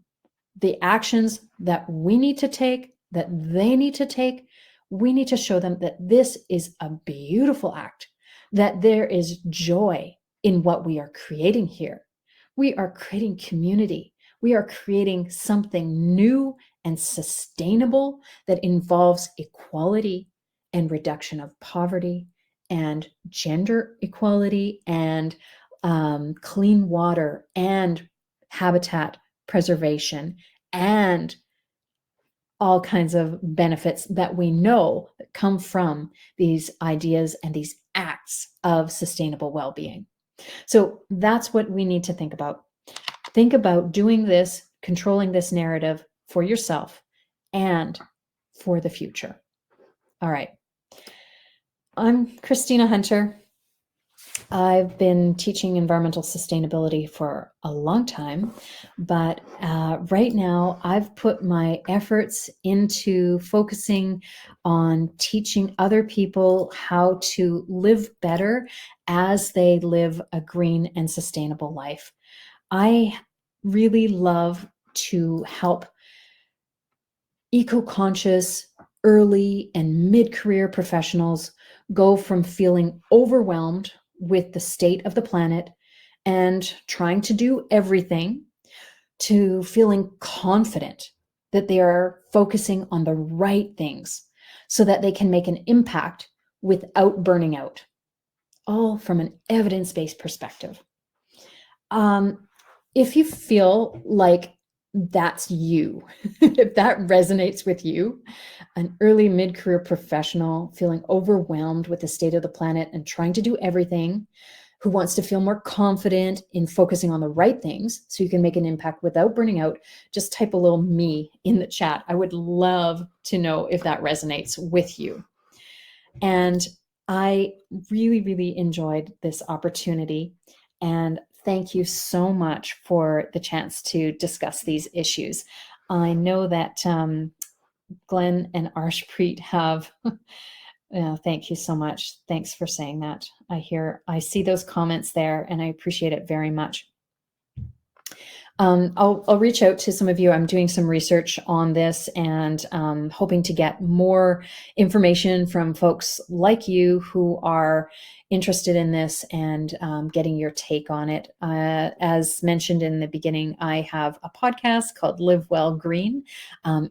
the actions that we need to take, that they need to take, we need to show them that this is a beautiful act, that there is joy in what we are creating here. We are creating community. We are creating something new and sustainable that involves equality and reduction of poverty and gender equality and clean water and habitat preservation and all kinds of benefits that we know that come from these ideas and these acts of sustainable well-being. So that's what we need to think about. Think about doing this, controlling this narrative for yourself and for the future. All right. I'm Christina Hunter. I've been teaching environmental sustainability for a long time, but right now I've put my efforts into focusing on teaching other people how to live better as they live a green and sustainable life. I really love to help eco-conscious early and mid-career professionals go from feeling overwhelmed with the state of the planet and trying to do everything to feeling confident that they are focusing on the right things so that they can make an impact without burning out, all from an evidence-based perspective. If you feel like that's you, if that resonates with you, an early mid-career professional feeling overwhelmed with the state of the planet and trying to do everything, who wants to feel more confident in focusing on the right things so you can make an impact without burning out, just type a little me in the chat. I would love to know if that resonates with you. And I really, really enjoyed this opportunity. And thank you so much for the chance to discuss these issues. I know that Glenn and Arshpreet have, thank you so much. Thanks for saying that. I see those comments there and I appreciate it very much. I'll reach out to some of you. I'm doing some research on this and hoping to get more information from folks like you who are interested in this and getting your take on it. As mentioned in the beginning, I have a podcast called Live Well Green.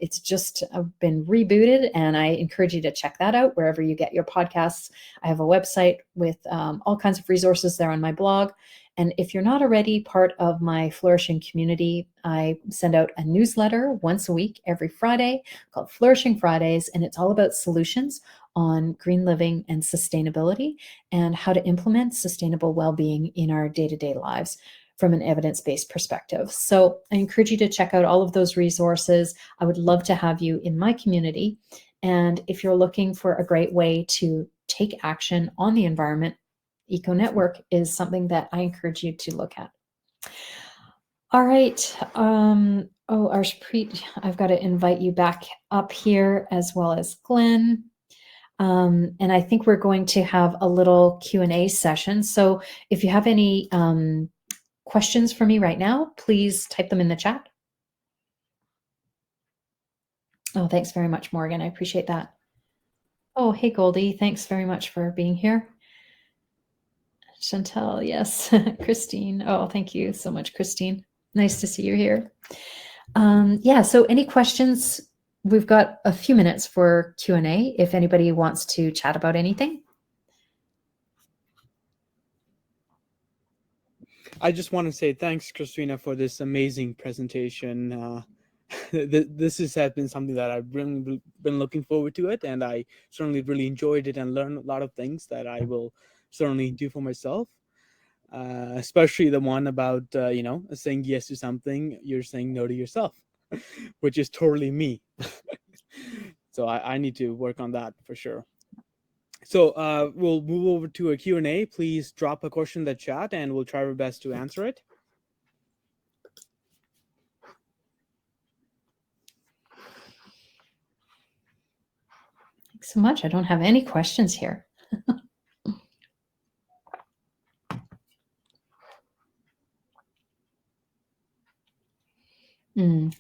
It's just been rebooted and I encourage you to check that out wherever you get your podcasts. I have a website with all kinds of resources there on my blog. And if you're not already part of my Flourishing community, I send out a newsletter once a week, every Friday, called Flourishing Fridays, and it's all about solutions on green living and sustainability and how to implement sustainable well-being in our day-to-day lives from an evidence-based perspective. So I encourage you to check out all of those resources. I would love to have you in my community. And if you're looking for a great way to take action on the environment, Eco Network is something that I encourage you to look at. All right. Arshpreet, I've got to invite you back up here as well as Glenn. And I think we're going to have a little Q&A session. So if you have any questions for me right now, please type them in the chat. Oh, thanks very much, Morgan. I appreciate that. Oh, hey, Goldie. Thanks very much for being here. Chantal, yes. Christine. Oh, thank you so much, Christine. Nice to see you here. Yeah, so any questions? We've got a few minutes for Q&A if anybody wants to chat about anything. I just want to say thanks, Christina, for this amazing presentation. This has been something that I've really been looking forward to it, and I certainly really enjoyed it and learned a lot of things that I will certainly do for myself. Especially the one about saying yes to something, you're saying no to yourself, which is totally me. So I need to work on that for sure. So we'll move over to a Q&A. Please drop a question in the chat and we'll try our best to answer it. Thanks so much. I don't have any questions here.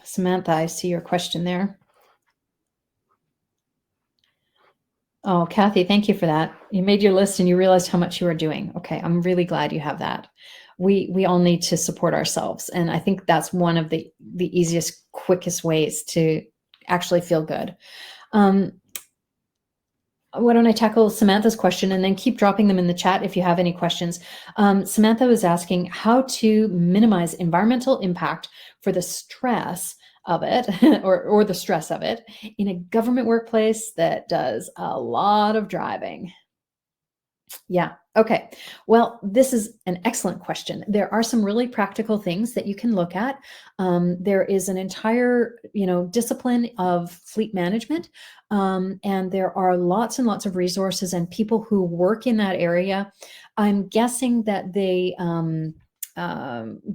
Samantha, I see your question there. Oh, Kathy, thank you for that. You made your list and you realized how much you are doing. Okay, I'm really glad you have that. We all need to support ourselves. And I think that's one of the easiest, quickest ways to actually feel good. Why don't I tackle Samantha's question and then keep dropping them in the chat if you have any questions. Samantha was asking how to minimize environmental impact for the stress of it or the stress of it in a government workplace that does a lot of driving. Yeah. Okay. Well, this is an excellent question. There are some really practical things that you can look at. There is an entire, discipline of fleet management, and there are lots and lots of resources and people who work in that area. I'm guessing that the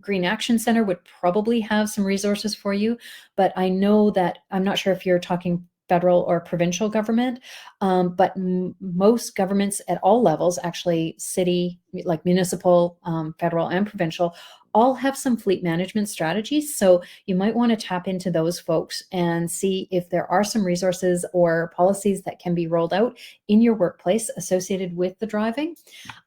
Green Action Center would probably have some resources for you, but I know that I'm not sure if you're talking federal or provincial government, but most governments at all levels, actually city, like municipal, federal and provincial, all have some fleet management strategies. So you might want to tap into those folks and see if there are some resources or policies that can be rolled out in your workplace associated with the driving.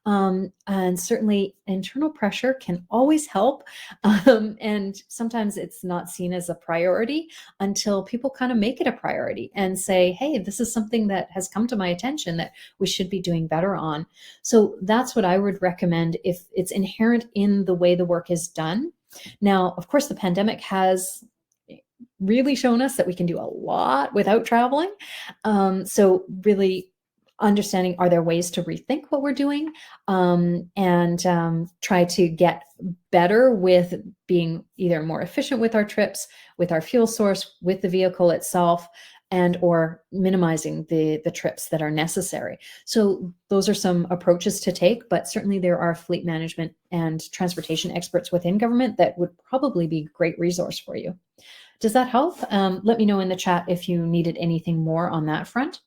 And certainly internal pressure can always help. And sometimes it's not seen as a priority until people kind of make it a priority and say, hey, this is something that has come to my attention that we should be doing better on. So that's what I would recommend if it's inherent in the way the work is done. Now, of course, the pandemic has really shown us that we can do a lot without traveling. So really understanding, are there ways to rethink what we're doing, and try to get better with being either more efficient with our trips, with our fuel source, with the vehicle itself, and or minimizing the trips that are necessary. So those are some approaches to take, but certainly there are fleet management and transportation experts within government that would probably be a great resource for you. Does that help? Let me know in the chat if you needed anything more on that front.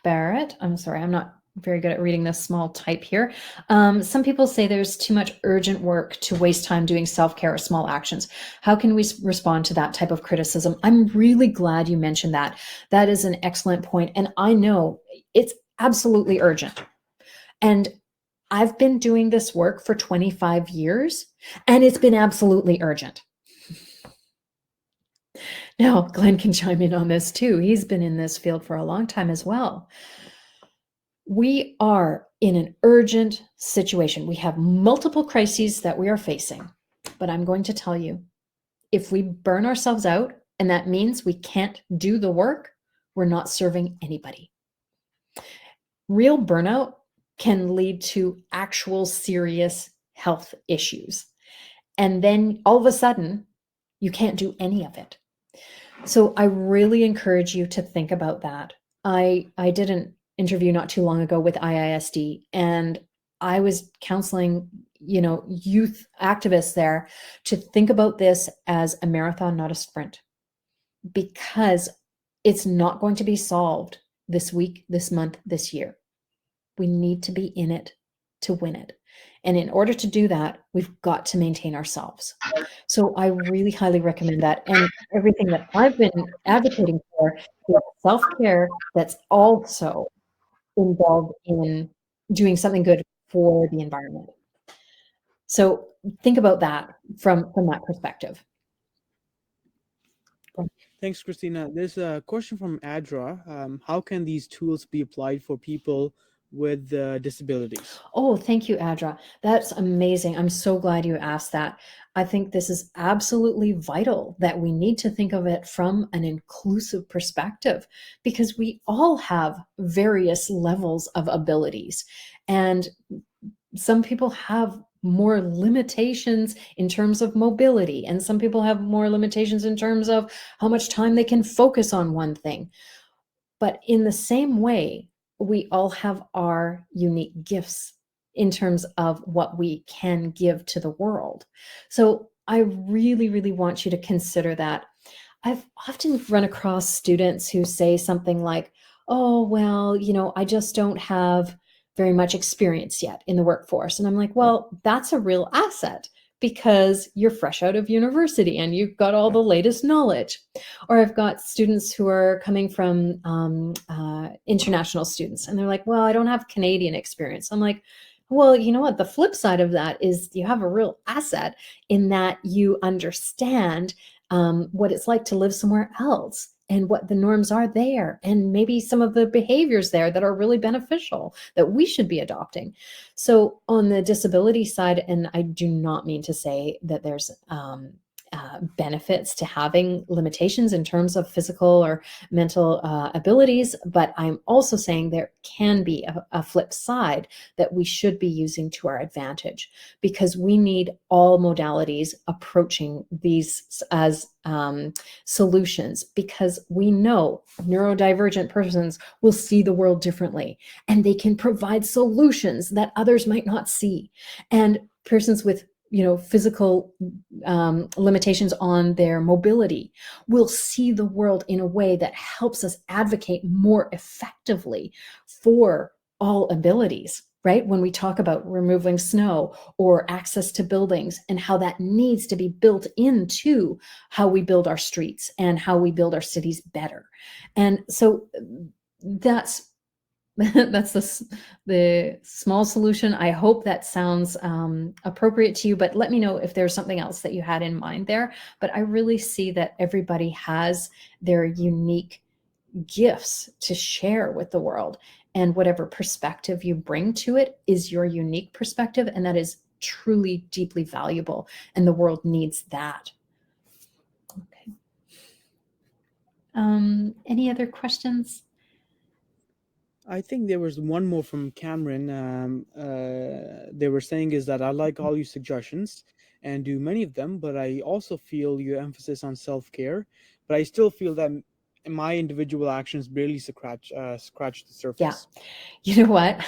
Barrett, I'm sorry, I'm not very good at reading this small type here. Some people say there's too much urgent work to waste time doing self-care or small actions. How can we respond to that type of criticism? I'm really glad you mentioned that. That is an excellent point. And I know it's absolutely urgent. And I've been doing this work for 25 years, and it's been absolutely urgent. Now, Glenn can chime in on this too. He's been in this field for a long time as well. We are in an urgent situation. We have multiple crises that we are facing, but I'm going to tell you, if we burn ourselves out, and that means we can't do the work, we're not serving anybody. Real burnout can lead to actual serious health issues. And then all of a sudden, you can't do any of it. So I really encourage you to think about that. I did an interview not too long ago with IISD, and I was counseling, youth activists there to think about this as a marathon, not a sprint, because it's not going to be solved this week, this month, this year. We need to be in it to win it. And in order to do that, we've got to maintain ourselves. So I really highly recommend that. And everything that I've been advocating for is self-care that's also involved in doing something good for the environment. So think about that from that perspective. Thanks, Christina. There's a question from Adra. How can these tools be applied for people with disabilities? Oh, thank you, Adra. That's amazing. I'm so glad you asked that. I think this is absolutely vital that we need to think of it from an inclusive perspective, because we all have various levels of abilities, and some people have more limitations in terms of mobility, and some people have more limitations in terms of how much time they can focus on one thing. But in the same way, we all have our unique gifts in terms of what we can give to the world. So I really, really want you to consider that. I've often run across students who say something like, oh, well, I just don't have very much experience yet in the workforce. And I'm like, well, that's a real asset, because you're fresh out of university and you've got all the latest knowledge. Or I've got students who are coming from international students, and they're like, well, I don't have Canadian experience. I'm like, well, you know what? The flip side of that is you have a real asset in that you understand what it's like to live somewhere else and what the norms are there, and maybe some of the behaviors there that are really beneficial that we should be adopting. So on the disability side, and I do not mean to say that there's benefits to having limitations in terms of physical or mental abilities, but I'm also saying there can be a flip side that we should be using to our advantage, because we need all modalities approaching these as solutions, because we know neurodivergent persons will see the world differently and they can provide solutions that others might not see. And persons with physical limitations on their mobility will see the world in a way that helps us advocate more effectively for all abilities, right? When we talk about removing snow or access to buildings and how that needs to be built into how we build our streets and how we build our cities better. And so that's the small solution. I hope that sounds appropriate to you, but let me know if there's something else that you had in mind there. But I really see that everybody has their unique gifts to share with the world, and whatever perspective you bring to it is your unique perspective, and that is truly deeply valuable, and the world needs that. Okay. Any other questions? I think there was one more from Cameron. They were saying is that I like all your suggestions and do many of them, but I also feel your emphasis on self-care. But I still feel that my individual actions barely scratch the surface. Yeah. You know what?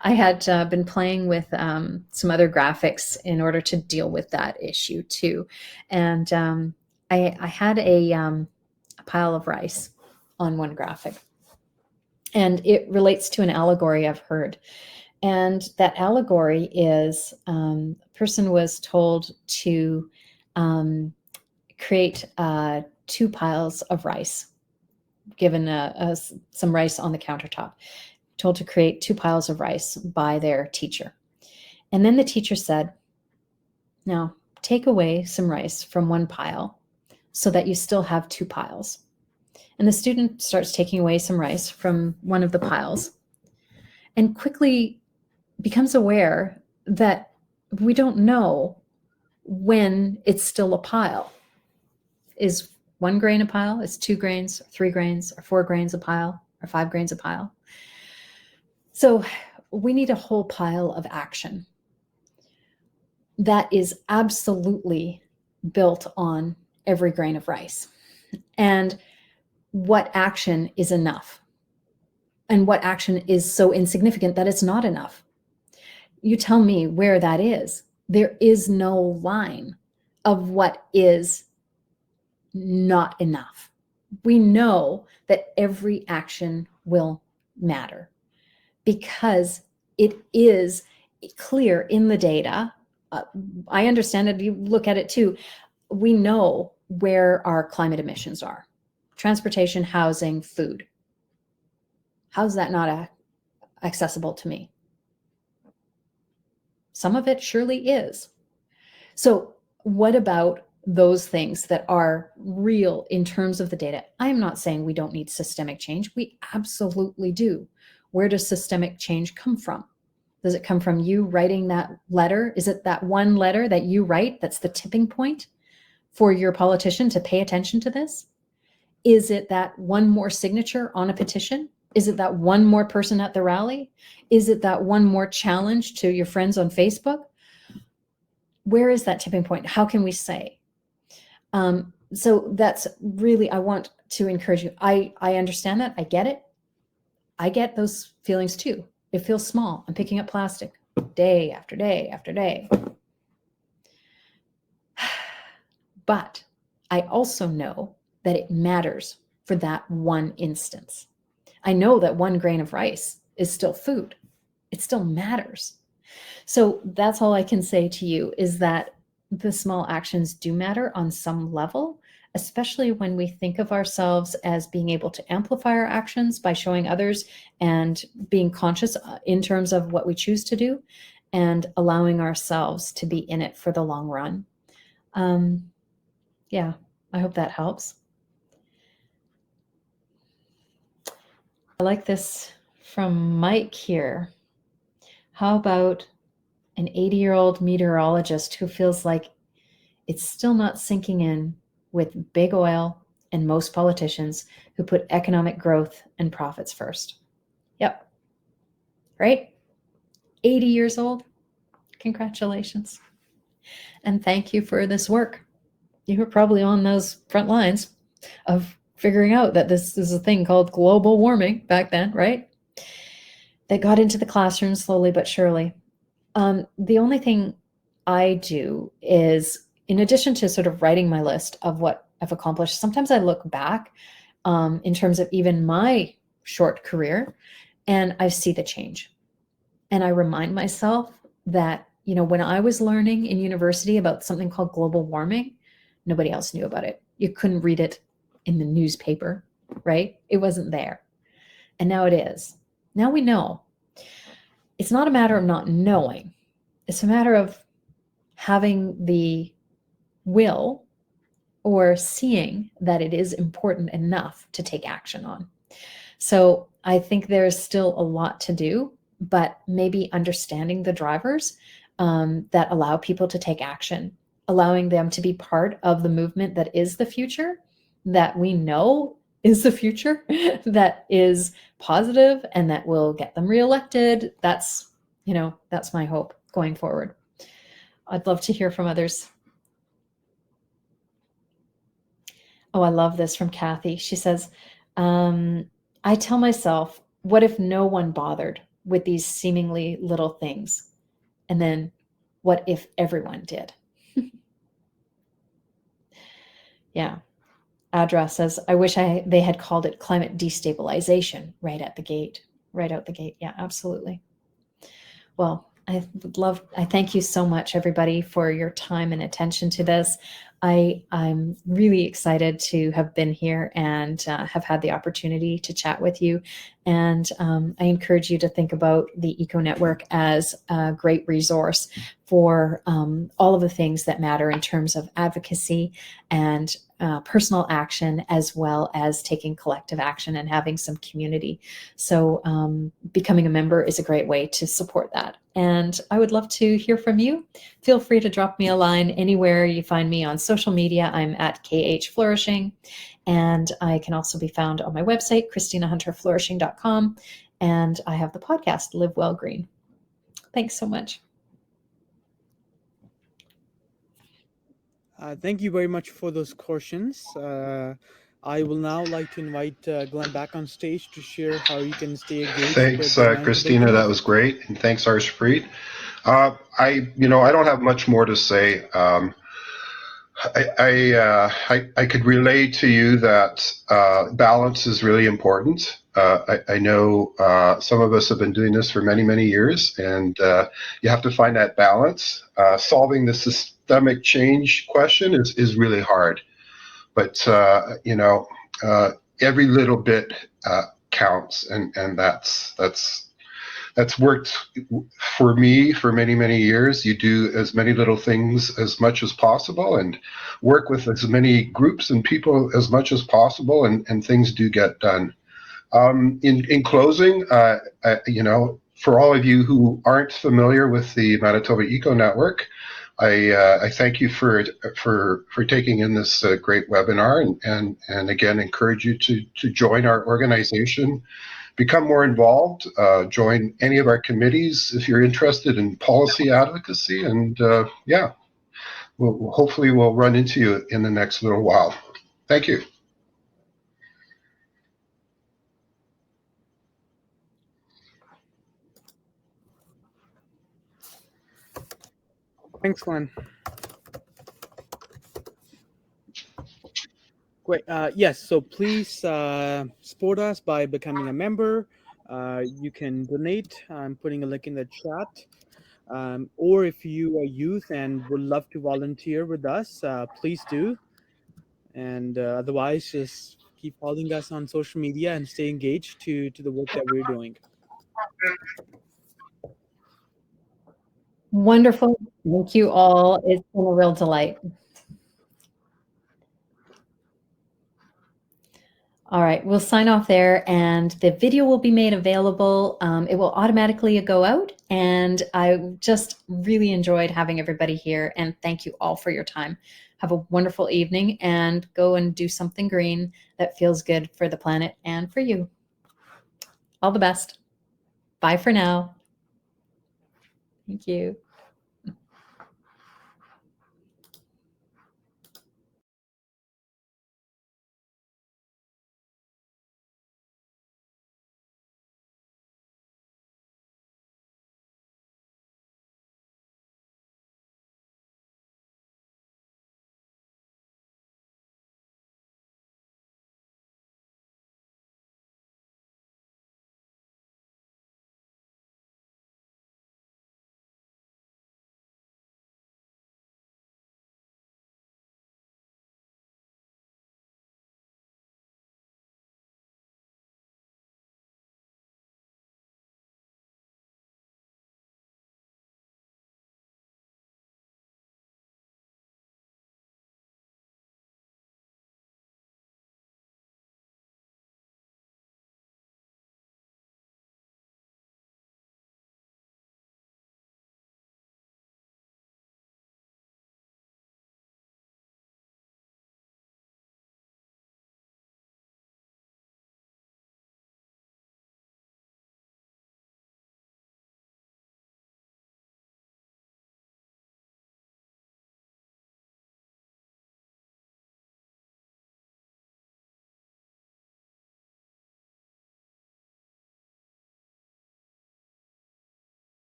I had been playing with some other graphics in order to deal with that issue too. And I had a pile of rice on one graphic. And it relates to an allegory I've heard. And that allegory is a person was told to create 2 piles of rice, given some rice on the countertop, told to create 2 piles of rice by their teacher. And then the teacher said, now take away some rice from one pile so that you still have 2 piles. And the student starts taking away some rice from one of the piles and quickly becomes aware that we don't know when it's still a pile. Is 1 grain a pile? Is 2 grains, or 3 grains, or 4 grains a pile, or 5 grains a pile? So we need a whole pile of action that is absolutely built on every grain of rice. And what action is enough? And what action is so insignificant that it's not enough? You tell me where that is. There is no line of what is not enough. We know that every action will matter because it is clear in the data. I understand it. You look at it too. We know where our climate emissions are: transportation, housing, food. How's that not accessible to me? Some of it surely is. So what about those things that are real in terms of the data? I'm not saying we don't need systemic change. We absolutely do. Where does systemic change come from? Does it come from you writing that letter? Is it that one letter that you write that's the tipping point for your politician to pay attention to this? Is it that one more signature on a petition? Is it that one more person at the rally? Is it that one more challenge to your friends on Facebook? Where is that tipping point? How can we say? So that's really, I want to encourage you. I understand that. I get it. I get those feelings too. It feels small. I'm picking up plastic day after day after day. But I also know that it matters for that one instance. I know that 1 grain of rice is still food. It still matters. So that's all I can say to you, is that the small actions do matter on some level, especially when we think of ourselves as being able to amplify our actions by showing others and being conscious in terms of what we choose to do and allowing ourselves to be in it for the long run. Yeah, I hope that helps. I like this from Mike here. How about an 80-year-old meteorologist who feels like it's still not sinking in with big oil and most politicians who put economic growth and profits first. Yep. Right? 80 years old. Congratulations. And thank you for this work. You were probably on those front lines of figuring out that this is a thing called global warming back then, right? That got into the classroom slowly but surely. The only thing I do is, in addition to sort of writing my list of what I've accomplished, sometimes I look back in terms of even my short career, and I see the change. And I remind myself that, you know, when I was learning in university about something called global warming, nobody else knew about it. You couldn't read it in the newspaper, right? It wasn't there. And now it is. Now we know. It's not a matter of not knowing. It's a matter of having the will or seeing that it is important enough to take action on. So I think there's still a lot to do, but maybe understanding the drivers that allow people to take action, allowing them to be part of the movement that is the future, that we know is the future, that is positive and that will get them reelected. That's, you know, that's my hope going forward. I'd love to hear from others. Oh, I love this from Kathy. She says, I tell myself, what if no one bothered with these seemingly little things? And then what if everyone did? Yeah. Adra says, I wish they had called it climate destabilization right out the gate. Yeah, absolutely. Well, I thank you so much, everybody, for your time and attention to this. I'm really excited to have been here and have had the opportunity to chat with you. And I encourage you to think about the Eco Network as a great resource for all of the things that matter in terms of advocacy and personal action, as well as taking collective action and having some community. So becoming a member is a great way to support that. And I would love to hear from you. Feel free to drop me a line anywhere you find me on social media. I'm at KH Flourishing. And I can also be found on my website, ChristinaHunterFlourishing.com. And I have the podcast, Live Well Green. Thanks so much. Thank you very much for those questions. I will now like to invite Glenn back on stage to share how you can stay engaged. Thanks, with the Christina. That was great, and thanks, Arshpreet. I don't have much more to say. I could relay to you that balance is really important. I know some of us have been doing this for many, many years, and you have to find that balance. Solving the systemic change question is really hard, but every little bit counts, and that's worked for me for many, many years. You do as many little things as much as possible and work with as many groups and people as much as possible, and things do get done. In closing, for all of you who aren't familiar with the Manitoba Eco Network, I thank you for taking in this great webinar, and again encourage you to join our organization. Become more involved, join any of our committees if you're interested in policy advocacy, and hopefully we'll run into you in the next little while. Thank you. Thanks, Glenn. Great. Yes, so please support us by becoming a member. You can donate. I'm putting a link in the chat. Or if you are youth and would love to volunteer with us, please do. And otherwise, just keep following us on social media and stay engaged to the work that we're doing. Wonderful. Thank you all. It's been a real delight. All right, we'll sign off there, and the video will be made available. It will automatically go out, and I just really enjoyed having everybody here, and thank you all for your time. Have a wonderful evening, and go and do something green that feels good for the planet and for you. All the best. Bye for now. Thank you.